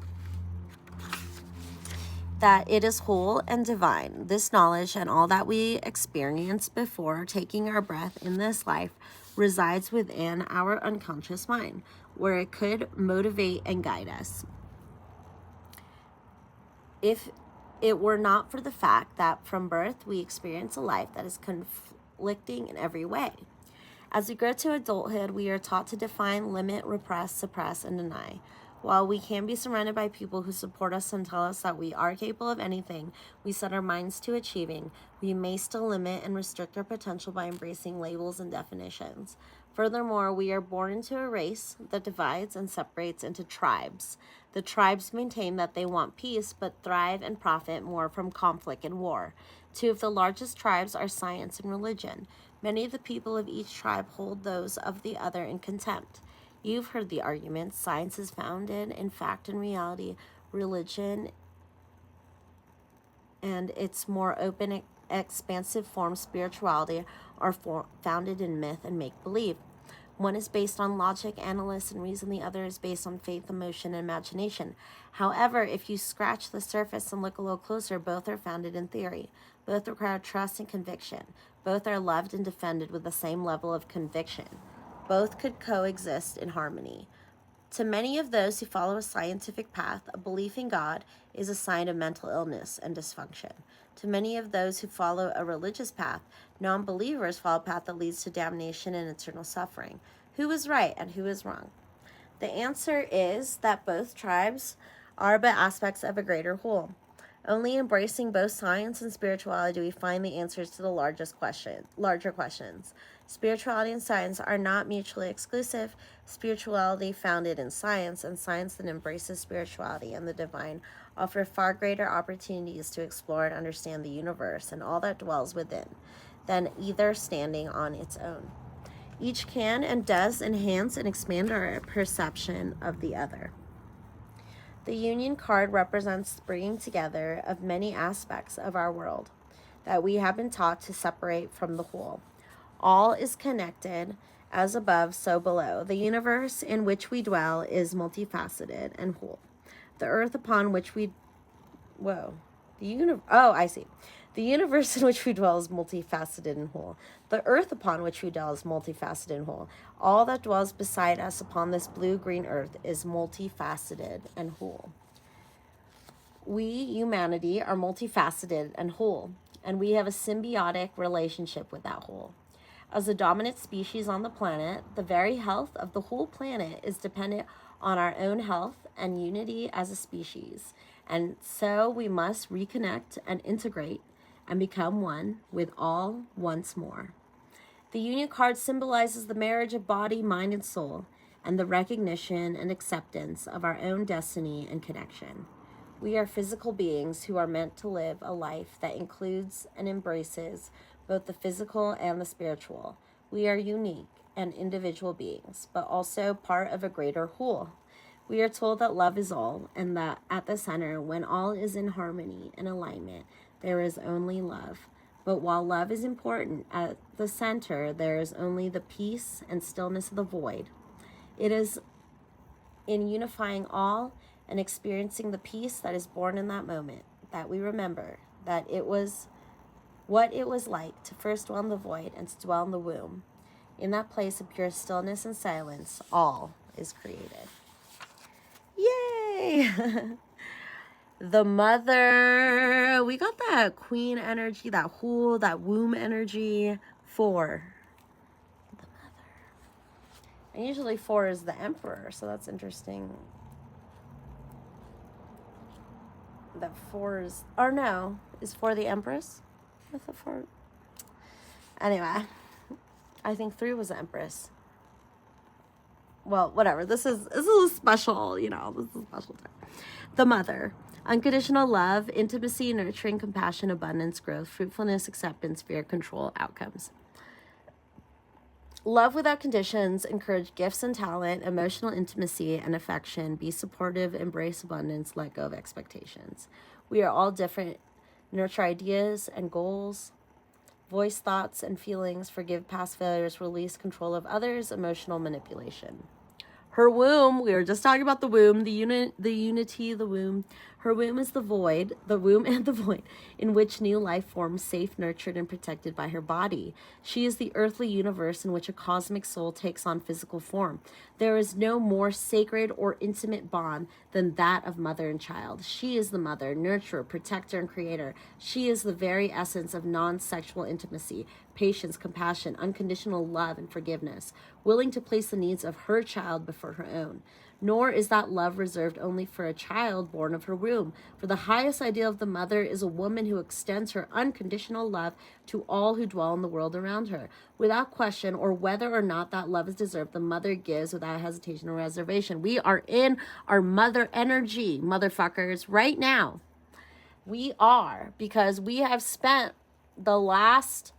that it is whole and divine. This knowledge and all that we experience before taking our breath in this life resides within our unconscious mind, where it could motivate and guide us. if it were not for the fact that from birth we experience a life that is conflicting in every way. As we grow to adulthood, we are taught to define, limit, repress, suppress, and deny. While we can be surrounded by people who support us and tell us that we are capable of anything we set our minds to achieving, we may still limit and restrict our potential by embracing labels and definitions. Furthermore, we are born into a race that divides and separates into tribes. The tribes maintain that they want peace, but thrive and profit more from conflict and war. Two of the largest tribes are science and religion. Many of the people of each tribe hold those of the other in contempt. You've heard the argument, science is founded in fact and reality. Religion and its more open, expansive form, spirituality, are founded in myth and make-believe. One is based on logic, analysis, and reason. The other is based on faith, emotion, and imagination. However, if you scratch the surface and look a little closer, both are founded in theory. Both require trust and conviction. Both are loved and defended with the same level of conviction. Both could coexist in harmony. To many of those who follow a scientific path, a belief in God is a sign of mental illness and dysfunction. To many of those who follow a religious path, non-believers follow a path that leads to damnation and eternal suffering. Who is right and who is wrong? The answer is that both tribes are but aspects of a greater whole. Only embracing both science and spirituality do we find the answers to the larger questions. Spirituality and science are not mutually exclusive. Spirituality founded in science and science that embraces spirituality and the divine offer far greater opportunities to explore and understand the universe and all that dwells within than either standing on its own. Each can and does enhance and expand our perception of the other. The union card represents the bringing together of many aspects of our world that we have been taught to separate from the whole. All is connected, as above, so below. The universe in which we dwell is multifaceted and whole. The earth upon which we... The universe in which we dwell is multifaceted and whole. The earth upon which we dwell is multifaceted and whole. All that dwells beside us upon this blue-green earth is multifaceted and whole. We, humanity, are multifaceted and whole, and we have a symbiotic relationship with that whole. As the dominant species on the planet, the very health of the whole planet is dependent on our own health and unity as a species. And so we must reconnect and integrate and become one with all once more. The union card symbolizes the marriage of body, mind, and soul, and the recognition and acceptance of our own destiny and connection. We are physical beings who are meant to live a life that includes and embraces both the physical and the spiritual. We are unique and individual beings, but also part of a greater whole. We are told that love is all, and that at the center, when all is in harmony and alignment, there is only love. But while love is important, at the center, there is only the peace and stillness of the void. It is in unifying all and experiencing the peace that is born in that moment that we remember that it was what it was like to first dwell in the void and to dwell in the womb. In that place of pure stillness and silence, all is created. Yay! The mother. We got that queen energy, that whole, that womb energy. 4. The mother. And usually 4 is the emperor, so that's interesting. That 4 is, or no, is 4 the empress? With the 4. Anyway, I think 3 was the empress. Well, whatever. This is a special, this is a special time. The mother. Unconditional love, intimacy, nurturing, compassion, abundance, growth, fruitfulness, acceptance, fear, control, outcomes. Love without conditions, encourage gifts and talent, emotional intimacy and affection, be supportive, embrace abundance, let go of expectations. We are all different. Nurture ideas and goals, voice thoughts and feelings, forgive past failures, release control of others, emotional manipulation. Her womb, we were just talking about the womb, the unity, the womb. Her womb is the void, the womb and the void, in which new life forms safe, nurtured, and protected by her body. She is the earthly universe in which a cosmic soul takes on physical form. There is no more sacred or intimate bond than that of mother and child. She is the mother, nurturer, protector, and creator. She is the very essence of non-sexual intimacy, patience, compassion, unconditional love, and forgiveness, willing to place the needs of her child before her own. Nor is that love reserved only for a child born of her womb. For the highest ideal of the mother is a woman who extends her unconditional love to all who dwell in the world around her. Without question, or whether or not that love is deserved, the mother gives without hesitation or reservation. We are in our mother energy, motherfuckers, right now. We are, because we have spent the last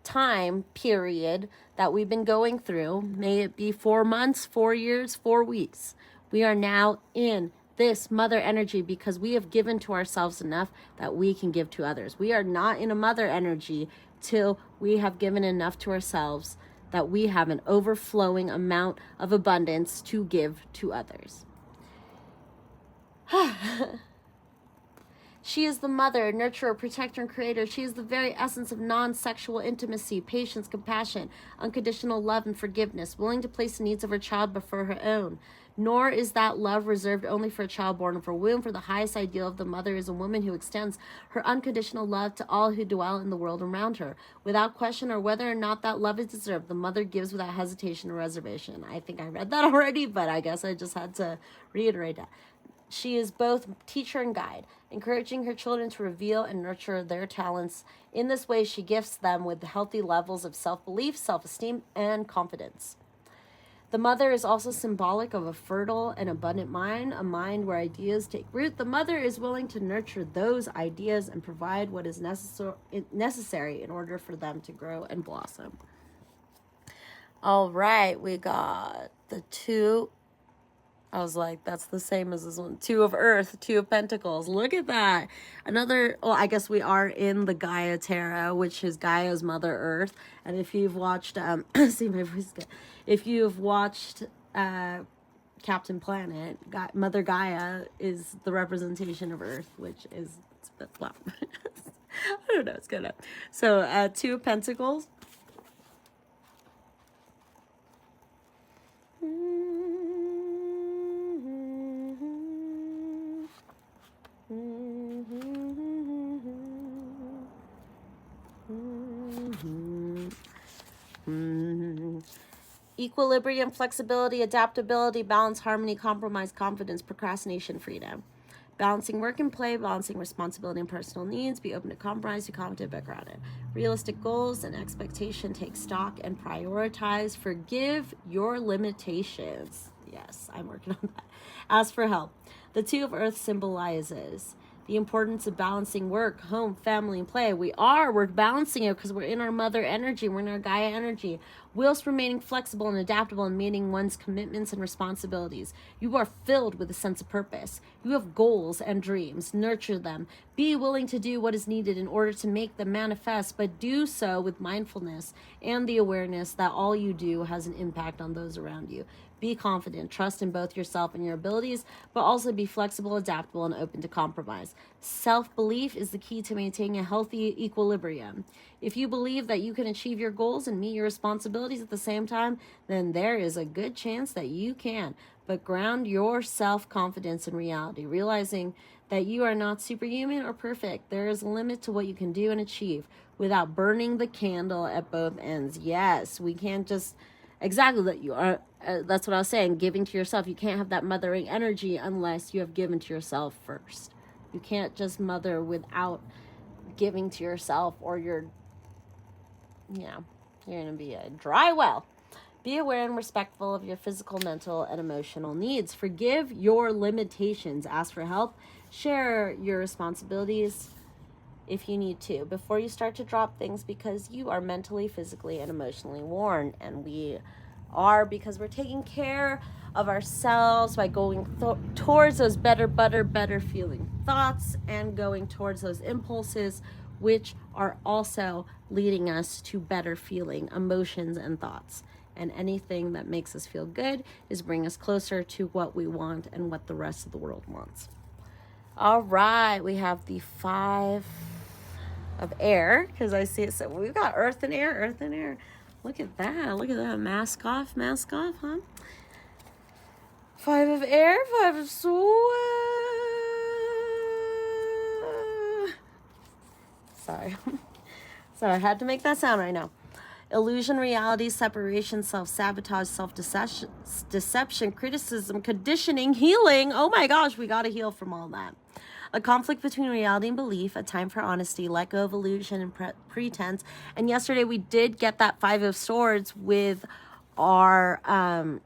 time period that we've been going through, may it be 4 months, 4 years, 4 weeks, we are now in this mother energy because we have given to ourselves enough that we can give to others. We are not in a mother energy till we have given enough to ourselves that we have an overflowing amount of abundance to give to others. She is the mother, nurturer, protector, and creator. She is the very essence of non-sexual intimacy, patience, compassion, unconditional love, and forgiveness, willing to place the needs of her child before her own. Nor is that love reserved only for a child born of her womb, for the highest ideal of the mother is a woman who extends her unconditional love to all who dwell in the world around her. Without question, or whether or not that love is deserved, the mother gives without hesitation or reservation. I think I read that already, but I guess I just had to reiterate that. She is both teacher and guide, encouraging her children to reveal and nurture their talents. In this way, she gifts them with healthy levels of self-belief, self-esteem, and confidence. The mother is also symbolic of a fertile and abundant mind, a mind where ideas take root. The mother is willing to nurture those ideas and provide what is necessary in order for them to grow and blossom. All right, we got the two. I was like, that's the same as this one. 2 of Earth, 2 of Pentacles. Look at that. Another, well, I guess we are in the Gaia Tarot, which is Gaia's Mother Earth. And if you've watched, see my voice good. If you've watched Captain Planet, Mother Gaia is the representation of Earth, which is, well, I don't know, it's good. So 2 of Pentacles. Equilibrium, flexibility, adaptability, balance, harmony, compromise, confidence, procrastination, freedom. Balancing work and play, balancing responsibility and personal needs, be open to compromise, be confident but grounded. Realistic goals and expectation, take stock and prioritize. Forgive your limitations. Yes, I'm working on that. Ask for help. The 2 of Earth symbolizes the importance of balancing work, home, family, and play. We're balancing it because we're in our mother energy, we're in our Gaia energy, whilst remaining flexible and adaptable and meeting one's commitments and responsibilities. You are filled with a sense of purpose. You have goals and dreams. Nurture them. Be willing to do what is needed in order to make them manifest, but do so with mindfulness and the awareness that all you do has an impact on those around you. Be confident, trust in both yourself and your abilities, but also be flexible, adaptable, and open to compromise. Self-belief is the key to maintaining a healthy equilibrium. If you believe that you can achieve your goals and meet your responsibilities at the same time, then there is a good chance that you can. But ground your self-confidence in reality, realizing that you are not superhuman or perfect. There is a limit to what you can do and achieve without burning the candle at both ends. Yes, we can't just... Exactly, that you are. That's what I was saying. Giving to yourself. You can't have that mothering energy unless you have given to yourself first. You can't just mother without giving to yourself, or you're gonna be a dry well. Be aware and respectful of your physical, mental, and emotional needs. Forgive your limitations. Ask for help. Share your responsibilities if you need to, before you start to drop things, because you are mentally, physically, and emotionally worn. And we are, because we're taking care of ourselves by going towards those better feeling thoughts and going towards those impulses, which are also leading us to better feeling emotions and thoughts. And anything that makes us feel good is bring us closer to what we want and what the rest of the world wants. All right, we have the 5 of air, because I see it. So we've got earth and air, earth and air. Look at that. Look at that. Mask off, huh? 5 of air, 5 of swords. Sorry. Sorry, I had to make that sound right now. Illusion, reality, separation, self-sabotage, self-deception, criticism, conditioning, healing. Oh my gosh, we got to heal from all that. A conflict between reality and belief, a time for honesty, let go of illusion and pretense. And yesterday we did get that 5 of swords with our 5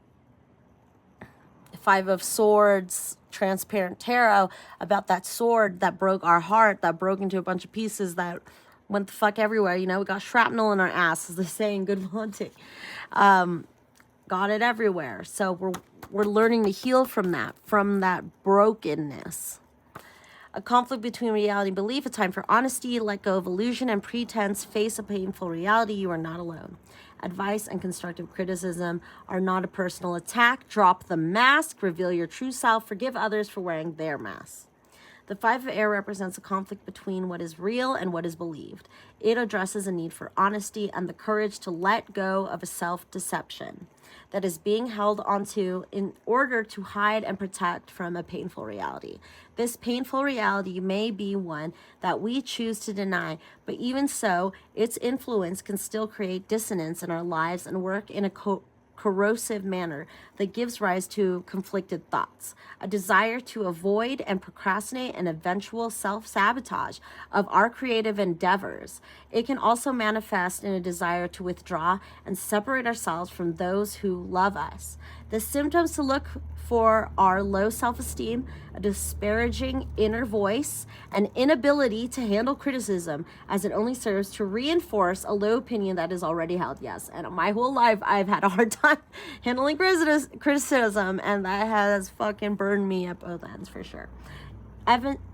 of swords transparent tarot about that sword that broke our heart, that broke into a bunch of pieces, that went the fuck everywhere. You know, we got shrapnel in our ass, as they say in Good Hunting. Got it everywhere. So we're learning to heal from that brokenness. A conflict between reality and belief, a time for honesty, let go of illusion and pretense, face a painful reality. You are not alone. Advice and constructive criticism are not a personal attack. Drop the mask, reveal your true self, forgive others for wearing their masks. The 5 of air represents a conflict between what is real and what is believed. It addresses a need for honesty and the courage to let go of a self-deception that is being held onto in order to hide and protect from a painful reality. This painful reality may be one that we choose to deny, but even so, its influence can still create dissonance in our lives and work in a corrosive manner that gives rise to conflicted thoughts, a desire to avoid and procrastinate an eventual self-sabotage of our creative endeavors. It can also manifest in a desire to withdraw and separate ourselves from those who love us. The symptoms to look for are low self-esteem, a disparaging inner voice, an inability to handle criticism as it only serves to reinforce a low opinion that is already held. Yes, and my whole life I've had a hard time handling criticism, and that has fucking burned me at both ends for sure.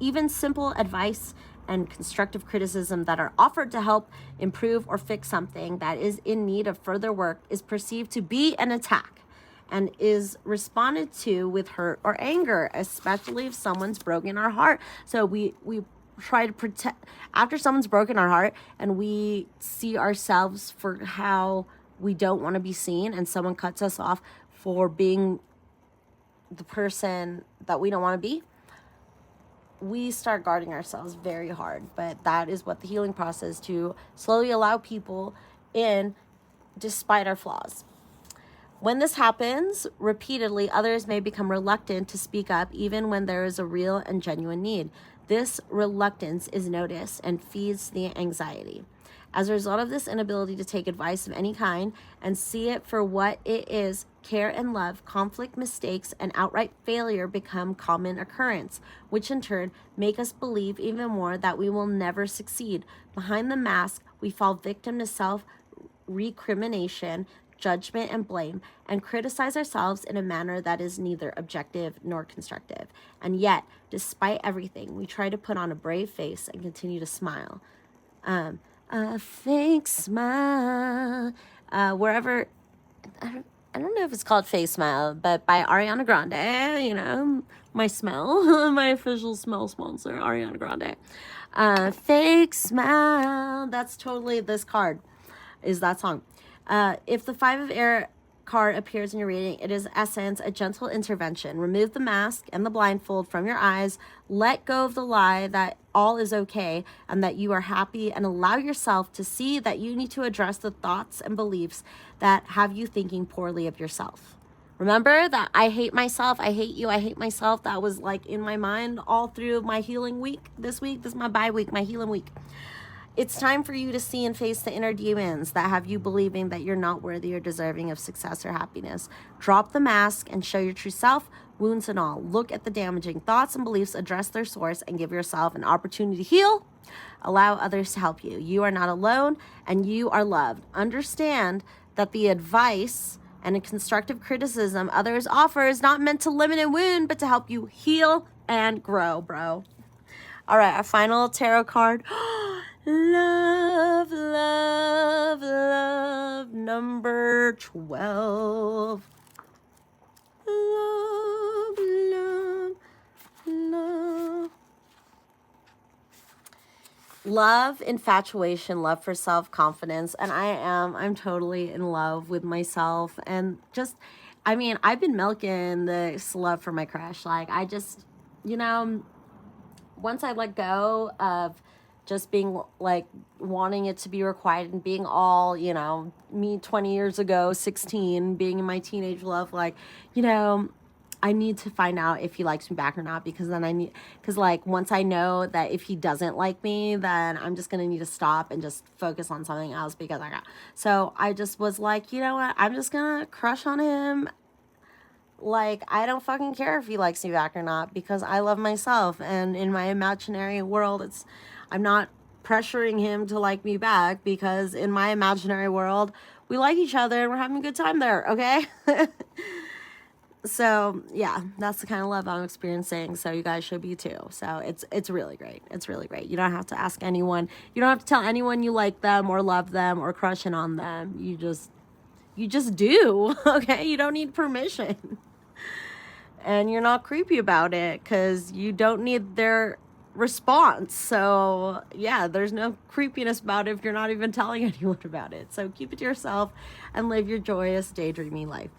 Even simple advice and constructive criticism that are offered to help improve or fix something that is in need of further work is perceived to be an attack and is responded to with hurt or anger, especially if someone's broken our heart. So we try to protect, after someone's broken our heart and we see ourselves for how we don't want to be seen, and someone cuts us off for being the person that we don't want to be, we start guarding ourselves very hard. But that is what the healing process, to slowly allow people in despite our flaws. When this happens repeatedly, others may become reluctant to speak up even when there is a real and genuine need. This reluctance is noticed and feeds the anxiety. As a result of this inability to take advice of any kind and see it for what it is, care and love, conflict, mistakes, and outright failure become common occurrence, which in turn make us believe even more that we will never succeed. Behind the mask, we fall victim to self-recrimination, judgment, and blame, and criticize ourselves in a manner that is neither objective nor constructive. And yet, despite everything, we try to put on a brave face and continue to smile. A fake smile. Wherever, I don't know if it's called Fake Smile, but by Ariana Grande, you know, my smell, my official smell sponsor, Ariana Grande. Fake Smile. That's totally this card, is that song. If the 5 of air card appears in your reading, it is in essence a gentle intervention. Remove the mask and the blindfold from your eyes. Let go of the lie that all is okay and that you are happy, and allow yourself to see that you need to address the thoughts and beliefs that have you thinking poorly of yourself. Remember that I hate myself, I hate you, I hate myself. That was like in my mind all through my healing week. This is my bye week, my healing week. It's time for you to see and face the inner demons that have you believing that you're not worthy or deserving of success or happiness. Drop the mask and show your true self, wounds and all. Look at the damaging thoughts and beliefs, address their source, and give yourself an opportunity to heal. Allow others to help you. You are not alone, and you are loved. Understand that the advice and a constructive criticism others offer is not meant to limit and wound, but to help you heal and grow, bro. All right, our final tarot card. Love, love, love, number 12. Love, love, love. Love, infatuation, love for self-confidence. And I'm totally in love with myself. And just, I mean, I've been milking this love for my crush. Like, I just, you know, once I let go of just being like wanting it to be requited and being all, you know, me 20 years ago, 16, being in my teenage love, like, you know, I need to find out if he likes me back or not, because then because like once I know that if he doesn't like me, then I'm just going to need to stop and just focus on something else, because so I just was like, you know what, I'm just going to crush on him. Like, I don't fucking care if he likes me back or not, because I love myself. And in my imaginary world, I'm not pressuring him to like me back, because in my imaginary world, we like each other and we're having a good time there, okay? So, yeah, that's the kind of love I'm experiencing. So you guys should be too. So it's really great. It's really great. You don't have to ask anyone. You don't have to tell anyone you like them or love them or crushing on them. You just do, okay? You don't need permission. And you're not creepy about it, because you don't need their response. So yeah, there's no creepiness about it if you're not even telling anyone about it. So keep it to yourself and live your joyous, daydreamy life.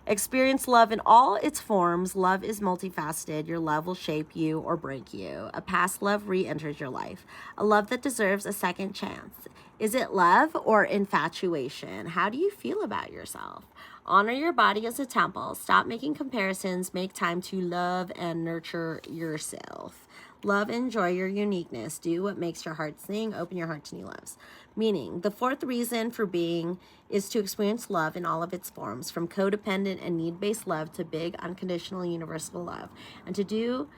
Experience love in all its forms. Love is multifaceted. Your love will shape you or break you. A past love re-enters your life. A love that deserves a second chance. Is it love or infatuation? How do you feel about yourself? Honor your body as a temple. Stop making comparisons. Make time to love and nurture yourself. Love and enjoy your uniqueness. Do what makes your heart sing. Open your heart to new loves. Meaning, the fourth reason for being is to experience love in all of its forms, from codependent and need-based love to big, unconditional, universal love, and to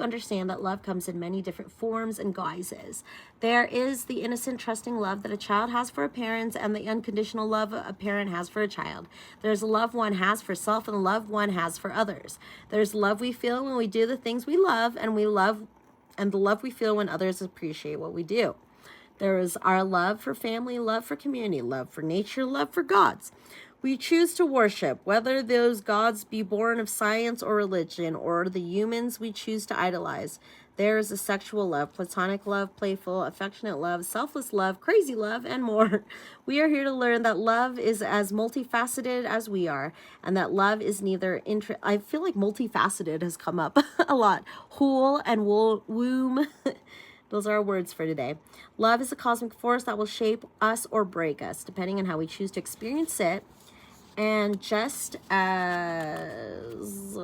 understand that love comes in many different forms and guises. There is the innocent, trusting love that a child has for a parent, and the unconditional love a parent has for a child. There's a love one has for self, and a love one has for others. There's love we feel when we do the things we love, and the love we feel when others appreciate what we do. There is our love for family, love for community, love for nature, love for gods. We choose to worship, whether those gods be born of science or religion, or the humans we choose to idolize. There is a sexual love, platonic love, playful, affectionate love, selfless love, crazy love, and more. We are here to learn that love is as multifaceted as we are, and that love is neither I feel like multifaceted has come up a lot. Whole and womb. Those are our words for today. Love is a cosmic force that will shape us or break us, depending on how we choose to experience it. And just as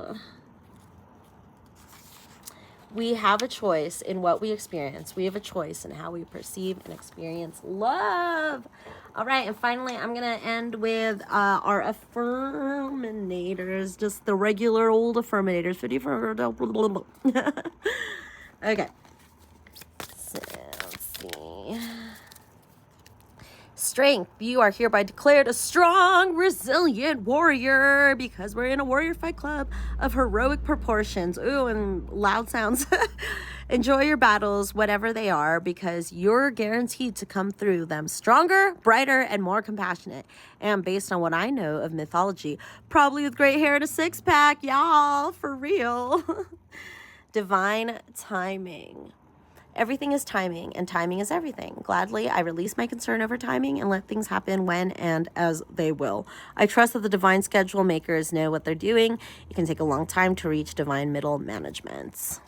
we have a choice in what we experience, we have a choice in how we perceive and experience love. All right, and finally, I'm going to end with our affirminators, just the regular old affirminators. Okay. Let's see. Strength. You are hereby declared a strong, resilient warrior, because we're in a warrior fight club of heroic proportions. Ooh, and loud sounds. Enjoy your battles, whatever they are, because you're guaranteed to come through them stronger, brighter, and more compassionate. And based on what I know of mythology, probably with great hair and a six-pack, y'all, for real. Divine timing. Everything is timing, and timing is everything. Gladly, I release my concern over timing and let things happen when and as they will. I trust that the divine schedule makers know what they're doing. It can take a long time to reach divine middle management.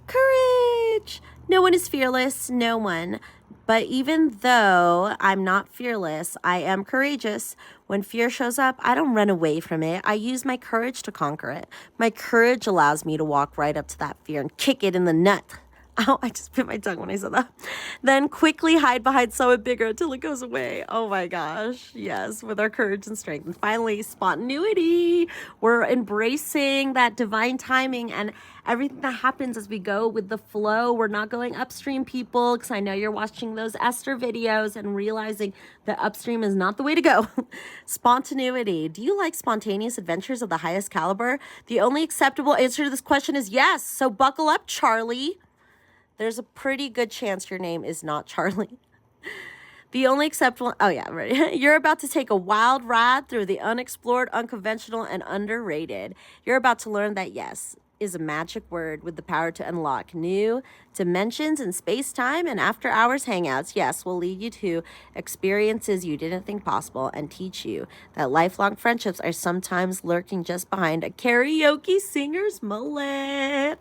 Courage! No one is fearless, no one. But even though I'm not fearless, I am courageous. When fear shows up, I don't run away from it. I use my courage to conquer it. My courage allows me to walk right up to that fear and kick it in the nut. Oh, I just bit my tongue when I said that. Then quickly hide behind something bigger until it goes away. Oh my gosh. Yes, with our courage and strength. And finally, spontaneity. We're embracing that divine timing and everything that happens as we go with the flow. We're not going upstream, people, because I know you're watching those Esther videos and realizing that upstream is not the way to go. Spontaneity. Do you like spontaneous adventures of the highest caliber? The only acceptable answer to this question is yes. So buckle up, Charlie. There's a pretty good chance your name is not Charlie. The only acceptable, oh yeah, right. You're about to take a wild ride through the unexplored, unconventional, and underrated. You're about to learn that yes is a magic word with the power to unlock new dimensions in space-time, and after-hours hangouts, yes, will lead you to experiences you didn't think possible and teach you that lifelong friendships are sometimes lurking just behind a karaoke singer's mullet.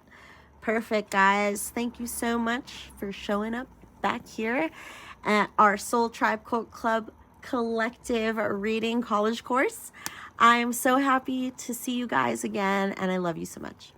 Perfect, guys. Thank you so much for showing up back here at our Soul Tribe Cult Club Collective reading college course. I am so happy to see you guys again, and I love you so much.